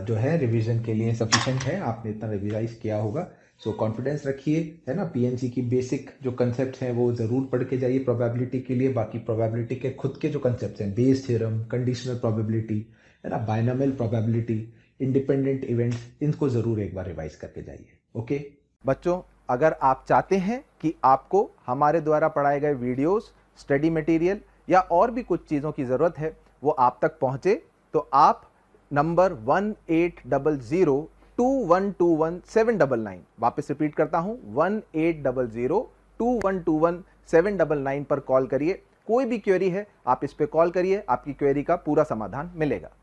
जो है रिवीजन के लिए सफिशिएंट है, आपने इतना रिविजाइज किया होगा। सो कॉन्फिडेंस रखिए, है ना। पीएनसी की बेसिक जो कंसेप्ट हैं वो जरूर पढ़ के जाइए प्रोबेबिलिटी के लिए। बाकी प्रोबेबिलिटी के खुद के जो कंसेप्ट हैं, बेस थ्योरम, कंडीशनल प्रोबेबिलिटी, है ना, बायनॉमियल प्रोबेबिलिटी, इंडिपेंडेंट इवेंट्स, इनको जरूर एक बार रिवाइज करके जाइए। ओके
बच्चों, अगर आप चाहते हैं कि आपको हमारे द्वारा पढ़ाए गए वीडियोस, स्टडी मटेरियल या और भी कुछ चीज़ों की ज़रूरत है वो आप तक पहुंचे, तो आप नंबर 18002121 वापस रिपीट करता हूं, 18002121 पर कॉल करिए। कोई भी क्वेरी है आप इस पे कॉल करिए, आपकी क्वेरी का पूरा समाधान मिलेगा।